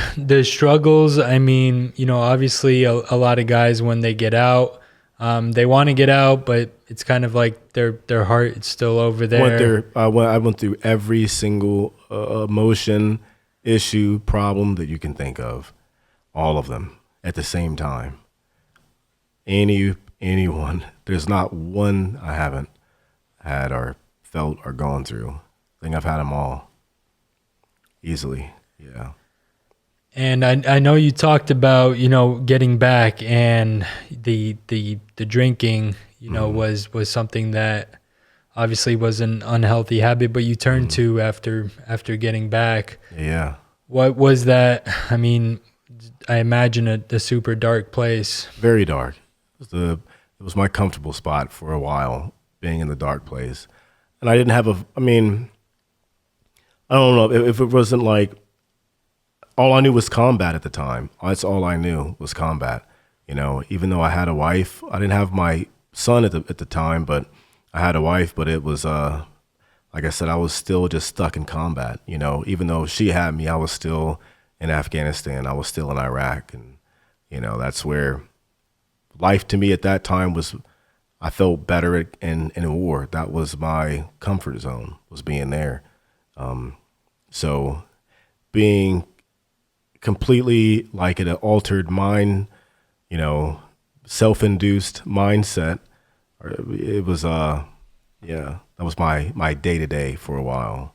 struggles? I mean, obviously a lot of guys when they get out, they want to get out, but it's kind of like their heart is still over there. I went through every single emotion, issue, problem that you can think of, all of them at the same time. Anyone, there's not one I haven't had or felt or gone through. I think I've had them all. Easily, yeah. And I know you talked about, getting back, and the drinking, was something that obviously was an unhealthy habit, but you turned to after getting back. Yeah. What was that? I mean, I imagine a super dark place. Very dark. It was my comfortable spot for a while, being in the dark place. And I didn't have I don't know if it wasn't like all I knew was combat at the time. That's all I knew was combat. Even though I had a wife, I didn't have my son at the time, but I had a wife, but it was, like I said, I was still just stuck in combat. Even though she had me, I was still in Afghanistan. I was still in Iraq. And, that's where life to me at that time was, I felt better in a war. That was my comfort zone, was being there. So being completely like in an altered mind, self-induced mindset, it was, that was my day-to-day for a while.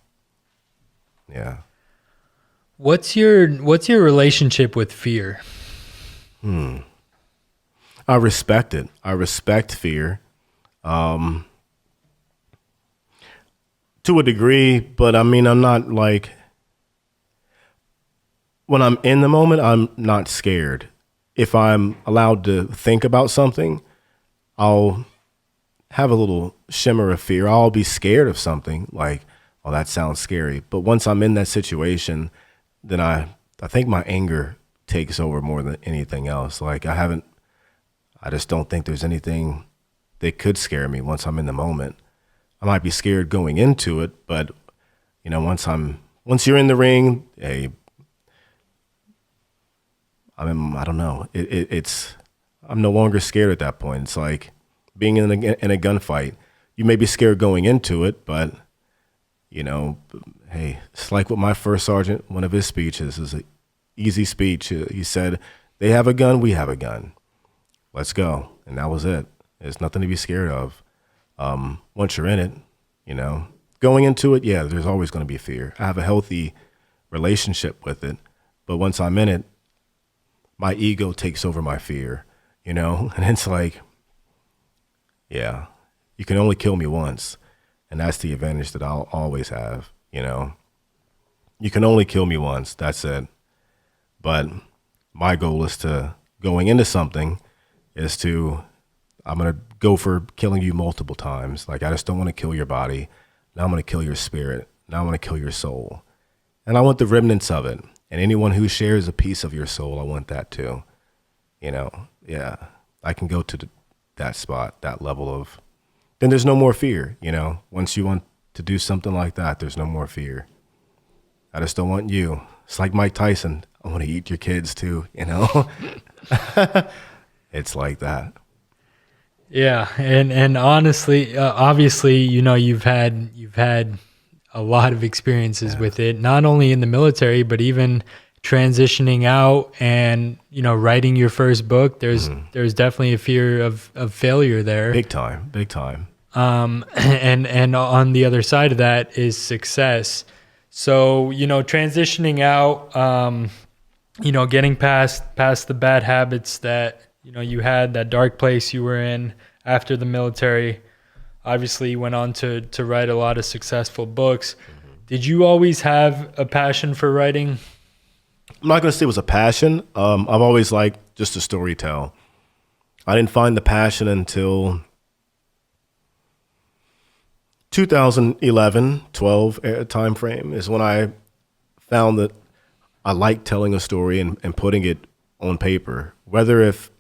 Yeah. What's your relationship with fear? I respect it. I respect fear. To a degree, but I mean, I'm not like, when I'm in the moment, I'm not scared. If I'm allowed to think about something, I'll have a little shimmer of fear. I'll be scared of something like, oh, that sounds scary. But once I'm in that situation, then I think my anger takes over more than anything else. Like I just don't think there's anything that could scare me once I'm in the moment. I might be scared going into it, but once you're in the ring, hey, I don't know. I'm no longer scared at that point. It's like being in a gunfight. You may be scared going into it, but hey, it's like what my first sergeant, one of his speeches is an easy speech. He said, "They have a gun, we have a gun. Let's go." And that was it. There's nothing to be scared of. Once you're in it, going into it, yeah, there's always going to be fear. I have a healthy relationship with it, but once I'm in it, my ego takes over my fear, and it's like, yeah, you can only kill me once, and that's the advantage that I'll always have, You can only kill me once, that's it. But my goal is going into something I'm going to go for killing you multiple times. Like, I just don't want to kill your body. Now I'm going to kill your spirit. Now I'm going to kill your soul. And I want the remnants of it. And anyone who shares a piece of your soul, I want that too. Yeah, I can go to that spot, that level of, then there's no more fear, Once you want to do something like that, there's no more fear. I just don't want you. It's like Mike Tyson. I want to eat your kids too, It's like that. Yeah, and honestly, obviously, you've had a lot of experiences with it, not only in the military, but even transitioning out and writing your first book. There's definitely a fear of failure there. Big time. And on the other side of that is success. So transitioning out, getting past the bad habits that you had, that dark place you were in after the military. Obviously, you went on to write a lot of successful books. Did you always have a passion for writing? I'm not going to say it was a passion. I've always liked just to story tell. I didn't find the passion until 2011, 12 time frame is when I found that I liked telling a story and putting it on paper. Whether if,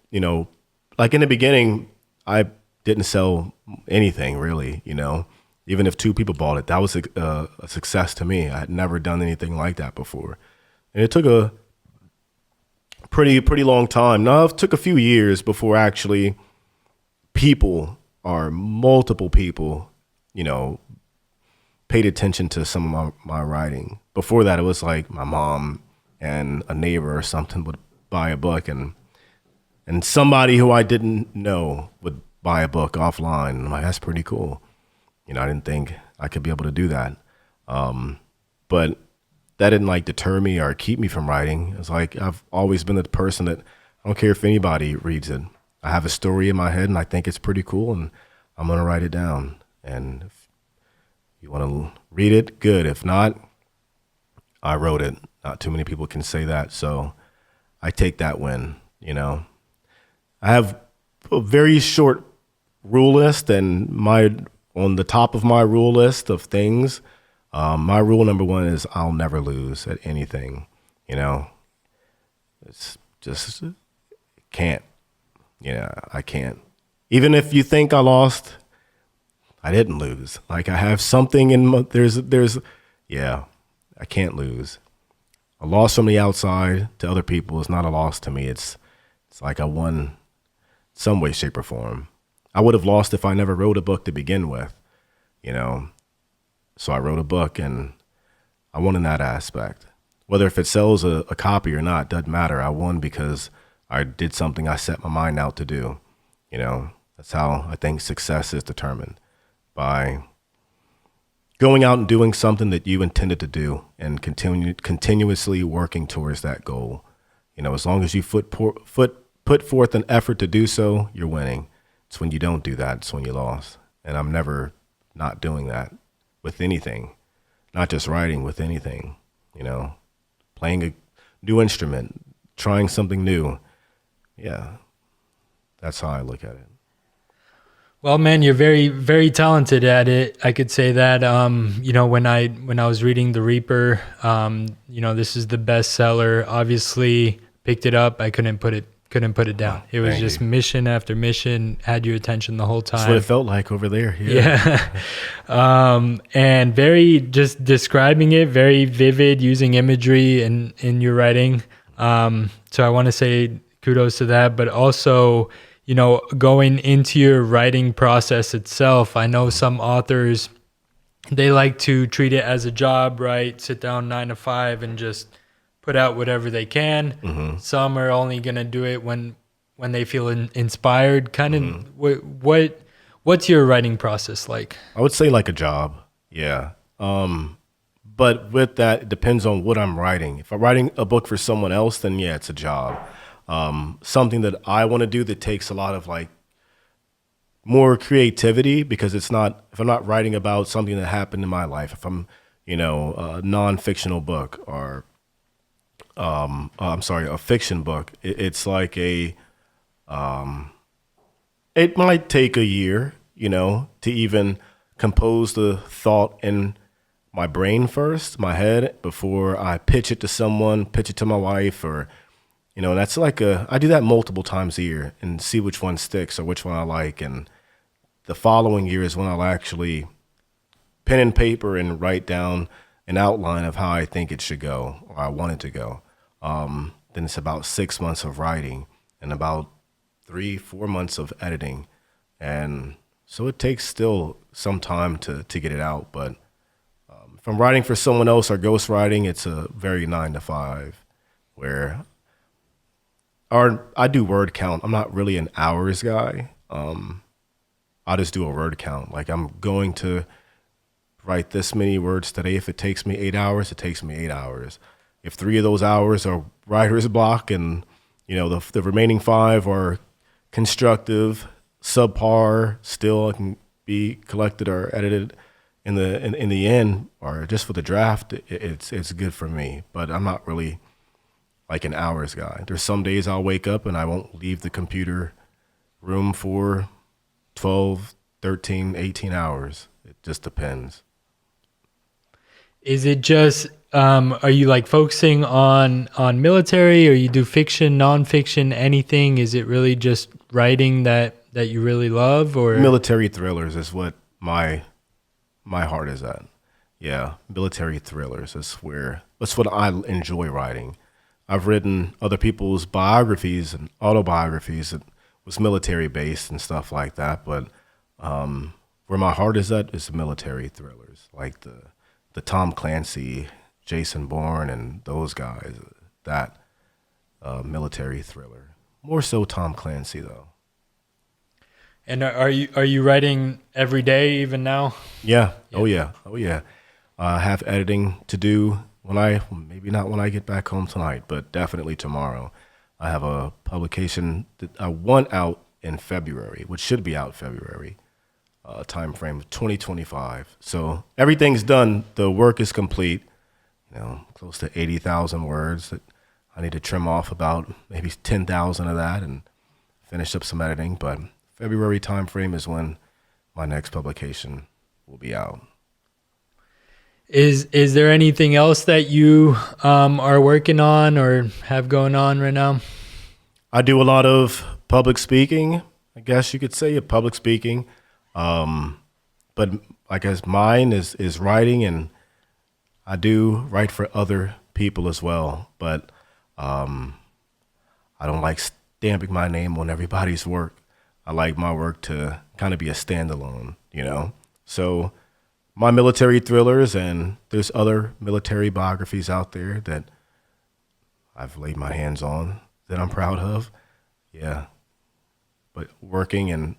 like in the beginning, I didn't sell anything really, even if 2 people bought it, that was a success to me. I had never done anything like that before. And it took a pretty long time. Now, it took a few years before actually multiple people, paid attention to some of my writing. Before that, it was like my mom and a neighbor or something would buy a book, and somebody who I didn't know would buy a book offline. I'm like, that's pretty cool. I didn't think I could be able to do that. But that didn't deter me or keep me from writing. It's like I've always been the person that I don't care if anybody reads it. I have a story in my head and I think it's pretty cool and I'm going to write it down. And if you want to read it, good. If not, I wrote it. Not too many people can say that. So I take that win, I have a very short rule list, and on the top of my rule list of things, my rule number 1 is I'll never lose at anything. It's just can't. Yeah, I can't. Even if you think I lost, I didn't lose. Like I have something in my, yeah, I can't lose. A loss from the outside to other people is not a loss to me. It's like I won some way, shape, or form. I would have lost if I never wrote a book to begin with, you know. So I wrote a book and I won in that aspect. Whether if it sells a copy or not, doesn't matter. I won because I did something I set my mind out to do. You know, that's how I think success is determined, by going out and doing something that you intended to do and continuously working towards that goal. You know, as long as you put forth an effort to do so, you're winning. It's when you don't do that, it's when you lost. And I'm never not doing that with anything, not just writing, with anything, you know, playing a new instrument, trying something new. Yeah, that's how I look at it. Well, man, you're very, very talented at it. I could say that. You know, when I was reading The Reaper, you know, this is the bestseller. Obviously, picked it up. I couldn't put it down. It was just mission after mission. Had your attention the whole time. That's what it felt like over there. Yeah. And very, just describing it, very vivid, using imagery in your writing. So I want to say kudos to that, but also, you know, going into your writing process itself, I know some authors, they like to treat it as a job, right? Sit down 9 to 5 and just put out whatever they can. Mm-hmm. Some are only going to do it when they feel inspired. Kind of, mm-hmm. What's your writing process like? I would say like a job. Yeah. But with that, it depends on what I'm writing. If I'm writing a book for someone else, then yeah, it's a job. Something that I want to do that takes a lot of like more creativity, because it's not, if I'm not writing about something that happened in my life, if I'm, you know, a non-fictional book, or a fiction book, it's like it might take a year, you know, to even compose the thought in my brain first, my head, before I pitch it to someone, pitch it to my wife, or, you know, that's like I do that multiple times a year and see which one sticks or which one I like. And the following year is when I'll actually pen and paper and write down an outline of how I think it should go, or I want it to go. Then it's about 6 months of writing and about 3-4 months of editing. And so it takes still some time to get it out. But if I'm writing for someone else or ghostwriting, it's a very 9 to 5 where I do word count. I'm not really an hours guy. I just do a word count. Like, I'm going to write this many words today. If it takes me 8 hours, it takes me 8 hours. If 3 of those hours are writer's block and, you know, the remaining 5 are constructive, subpar, still can be collected or edited in the end, or just for the draft, it's good for me. But I'm not really like an hours guy. There's some days I'll wake up and I won't leave the computer room for 12, 13, 18 hours. It just depends. Is it just, are you like focusing on military, or you do fiction, nonfiction, anything? Is it really just writing that you really love, or? Military thrillers is what my heart is at. Yeah, military thrillers that's what I enjoy writing. I've written other people's biographies and autobiographies that was military based and stuff like that, but where my heart is at is military thrillers, like the Tom Clancy, Jason Bourne, and those guys. That military thriller, more so Tom Clancy though. And are you writing every day even now? Yeah. Oh yeah. I have editing to do maybe not when I get back home tonight, but definitely tomorrow. I have a publication that I want out in February, which should be out February, time frame of 2025. So everything's done. The work is complete. You know, close to 80,000 words that I need to trim off about maybe 10,000 of that and finish up some editing. But February time frame is when my next publication will be out. Is there anything else that you are working on or have going on right now? I do a lot of public speaking, I guess you could say, public speaking. But I guess mine is writing, and I do write for other people as well. But I don't like stamping my name on everybody's work. I like my work to kind of be a standalone, you know? So my military thrillers, and there's other military biographies out there that I've laid my hands on that I'm proud of. Yeah. But working, and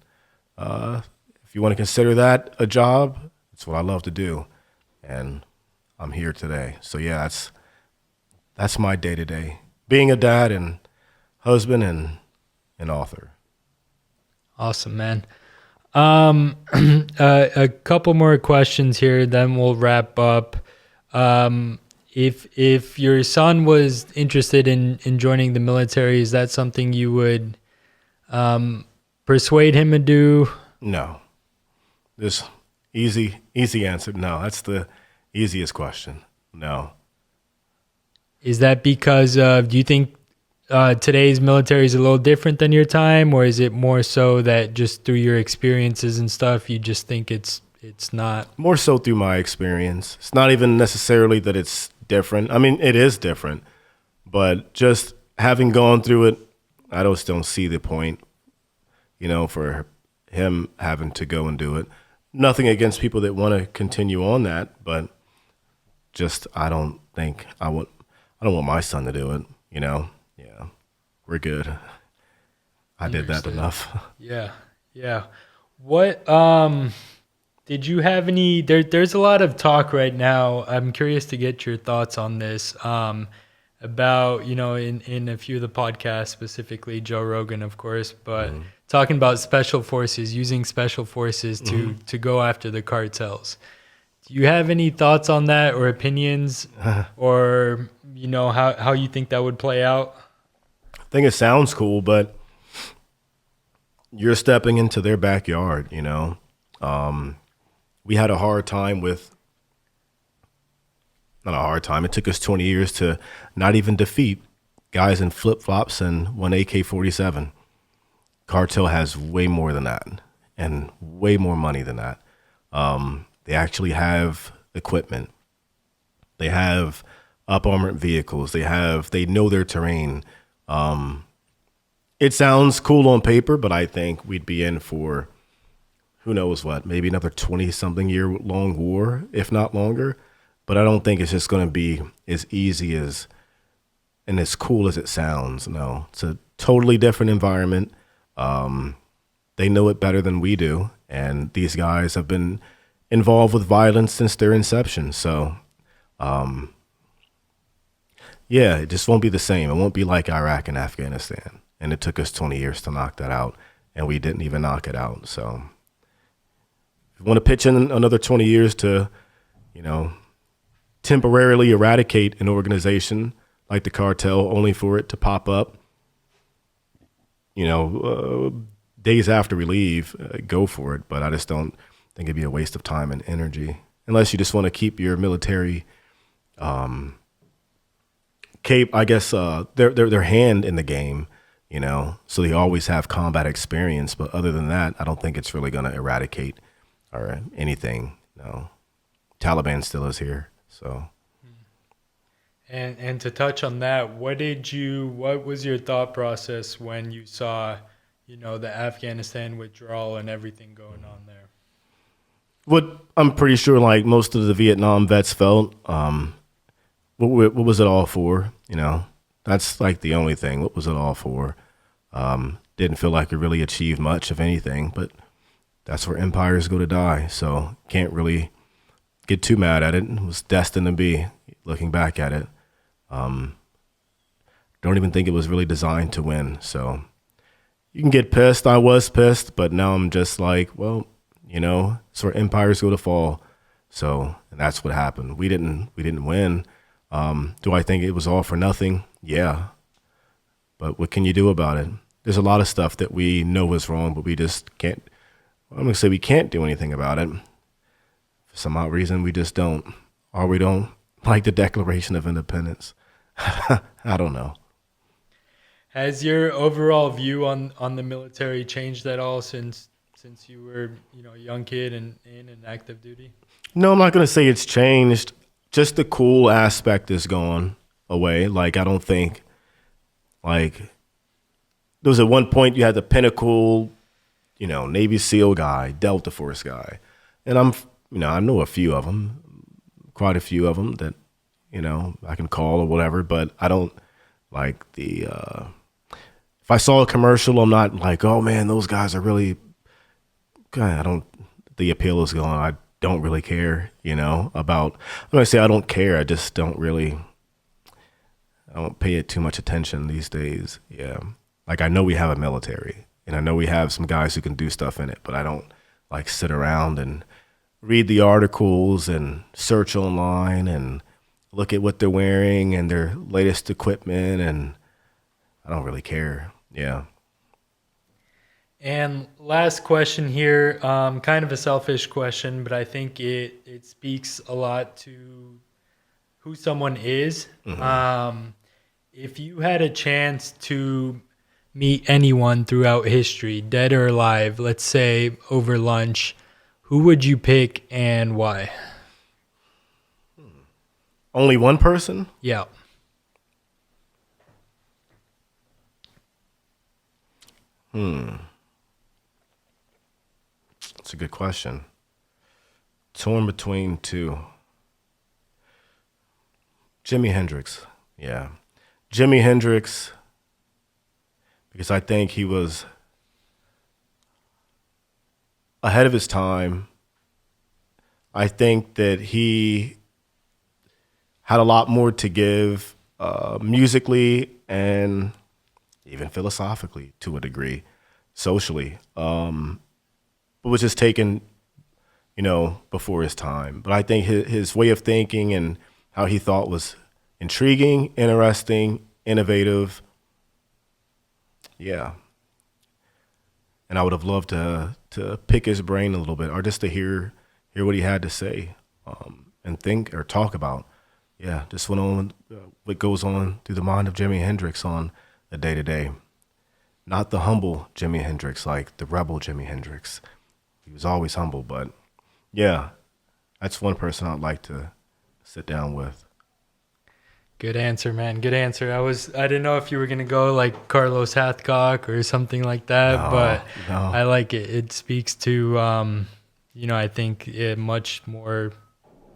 if you want to consider that a job, it's what I love to do. And I'm here today. So yeah, that's my day to day. Being a dad and husband and an author. Awesome, man. A couple more questions here, then we'll wrap up. If your son was interested in joining the military, is that something you would persuade him to do? No. Just easy answer. No, that's the easiest question. No. Is that because do you think today's military is a little different than your time, or is it more so that just through your experiences and stuff, you just think it's not? More so through my experience. It's not even necessarily that it's different. I mean, it is different, but just having gone through it, I just don't see the point, you know, for him having to go and do it. Nothing against people that want to continue on that, but just I don't want my son to do it, you know? Yeah. We're good. I did that enough. Yeah. Yeah. What did you have any there's a lot of talk right now. I'm curious to get your thoughts on this. About, you know, in a few of the podcasts, specifically Joe Rogan, of course, but talking about special forces, using special forces to go after the cartels. Do you have any thoughts on that, or opinions, or, you know, how you think that would play out? I think it sounds cool, but you're stepping into their backyard, you know. We had a hard time with, not a hard time, it took us 20 years to not even defeat guys in flip-flops and one AK-47. Cartel has way more than that, and way more money than that. They actually have equipment. They have up-armored vehicles. They know their terrain. It sounds cool on paper, but I think we'd be in for who knows what, maybe another 20-something year long war, if not longer. But I don't think it's just going to be as easy as and as cool as it sounds. No, it's a totally different environment. They know it better than we do. And these guys have been involved with violence since their inception. So, yeah, it just won't be the same. It won't be like Iraq and Afghanistan. And it took us 20 years to knock that out, and we didn't even knock it out. So if you want to pitch in another 20 years to, you know, temporarily eradicate an organization like the cartel only for it to pop up, you know, days after we leave, go for it. But I just don't think it'd be a waste of time and energy unless you just want to keep your military cape, I guess, their hand in the game, you know, so they always have combat experience. But other than that, I don't think it's really going to eradicate or anything. No, Taliban still is here. So, and to touch on that, what was your thought process when you saw, you know, the Afghanistan withdrawal and everything going on there? What I'm pretty sure, like most of the Vietnam vets felt, what was it all for? You know, that's like the only thing. What was it all for? Didn't feel like it really achieved much of anything, but that's where empires go to die. So can't really get too mad at it. It was destined to be, looking back at it. Don't even think it was really designed to win. So you can get pissed. I was pissed, but now I'm just like, well, you know, it's where empires go to fall. So, and that's what happened. We didn't win. Do I think it was all for nothing? Yeah. But what can you do about it? There's a lot of stuff that we know is wrong, but we just can't. I'm going to say we can't do anything about it. For some odd reason, we just don't. Or we don't like the Declaration of Independence. I don't know. Has your overall view on the military changed at all since you were, a young kid and in active duty? No, I'm not going to say it's changed. Just the cool aspect is gone away. Like, I don't think, like, there was at one point you had the pinnacle, Navy SEAL guy, Delta Force guy. And I know a few of them, quite a few of them that, I can call or whatever, but I don't like if I saw a commercial, I'm not like, oh man, those guys are really good. The appeal is gone. I don't really care, about, when I say I don't care, I just don't pay it too much attention these days. Yeah. Like, I know we have a military and I know we have some guys who can do stuff in it, but I don't like sit around and read the articles and search online and look at what they're wearing and their latest equipment, and I don't really care. Yeah. And last question here, kind of a selfish question, but I think it speaks a lot to who someone is. Mm-hmm. If you had a chance to meet anyone throughout history, dead or alive, let's say over lunch, who would you pick and why? Only one person? Yeah. That's a good question. Torn between two. Jimi Hendrix. Yeah. Jimi Hendrix, because I think he was ahead of his time. I think that he had a lot more to give musically and even philosophically to a degree, socially, but was just taken, before his time. But I think his way of thinking and how he thought was intriguing, interesting, innovative. Yeah. And I would have loved to pick his brain a little bit, or just to hear what he had to say, and think or talk about. Yeah, just what goes on through the mind of Jimi Hendrix on a day-to-day. Not the humble Jimi Hendrix, like the rebel Jimi Hendrix. He was always humble, but yeah, that's one person I'd like to sit down with. Good answer, man. Good answer. I didn't know if you were gonna go like Carlos Hathcock or something like that, but no. I like it. It speaks to, I think a much more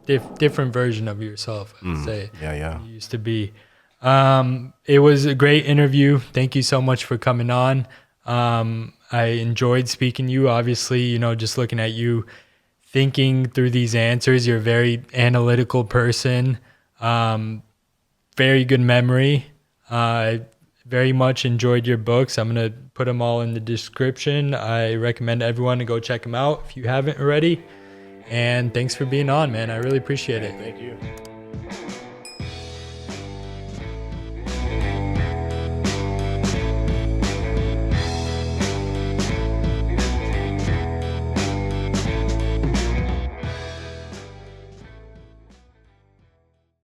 different version of yourself, I would say. Yeah. You used to be. It was a great interview. Thank you so much for coming on. I enjoyed speaking to you. Obviously, just looking at you, thinking through these answers, you're a very analytical person. Very good memory. I very much enjoyed your books. I'm going to put them all in the description. I recommend everyone to go check them out if you haven't already. And thanks for being on, man. I really appreciate it. Thank you.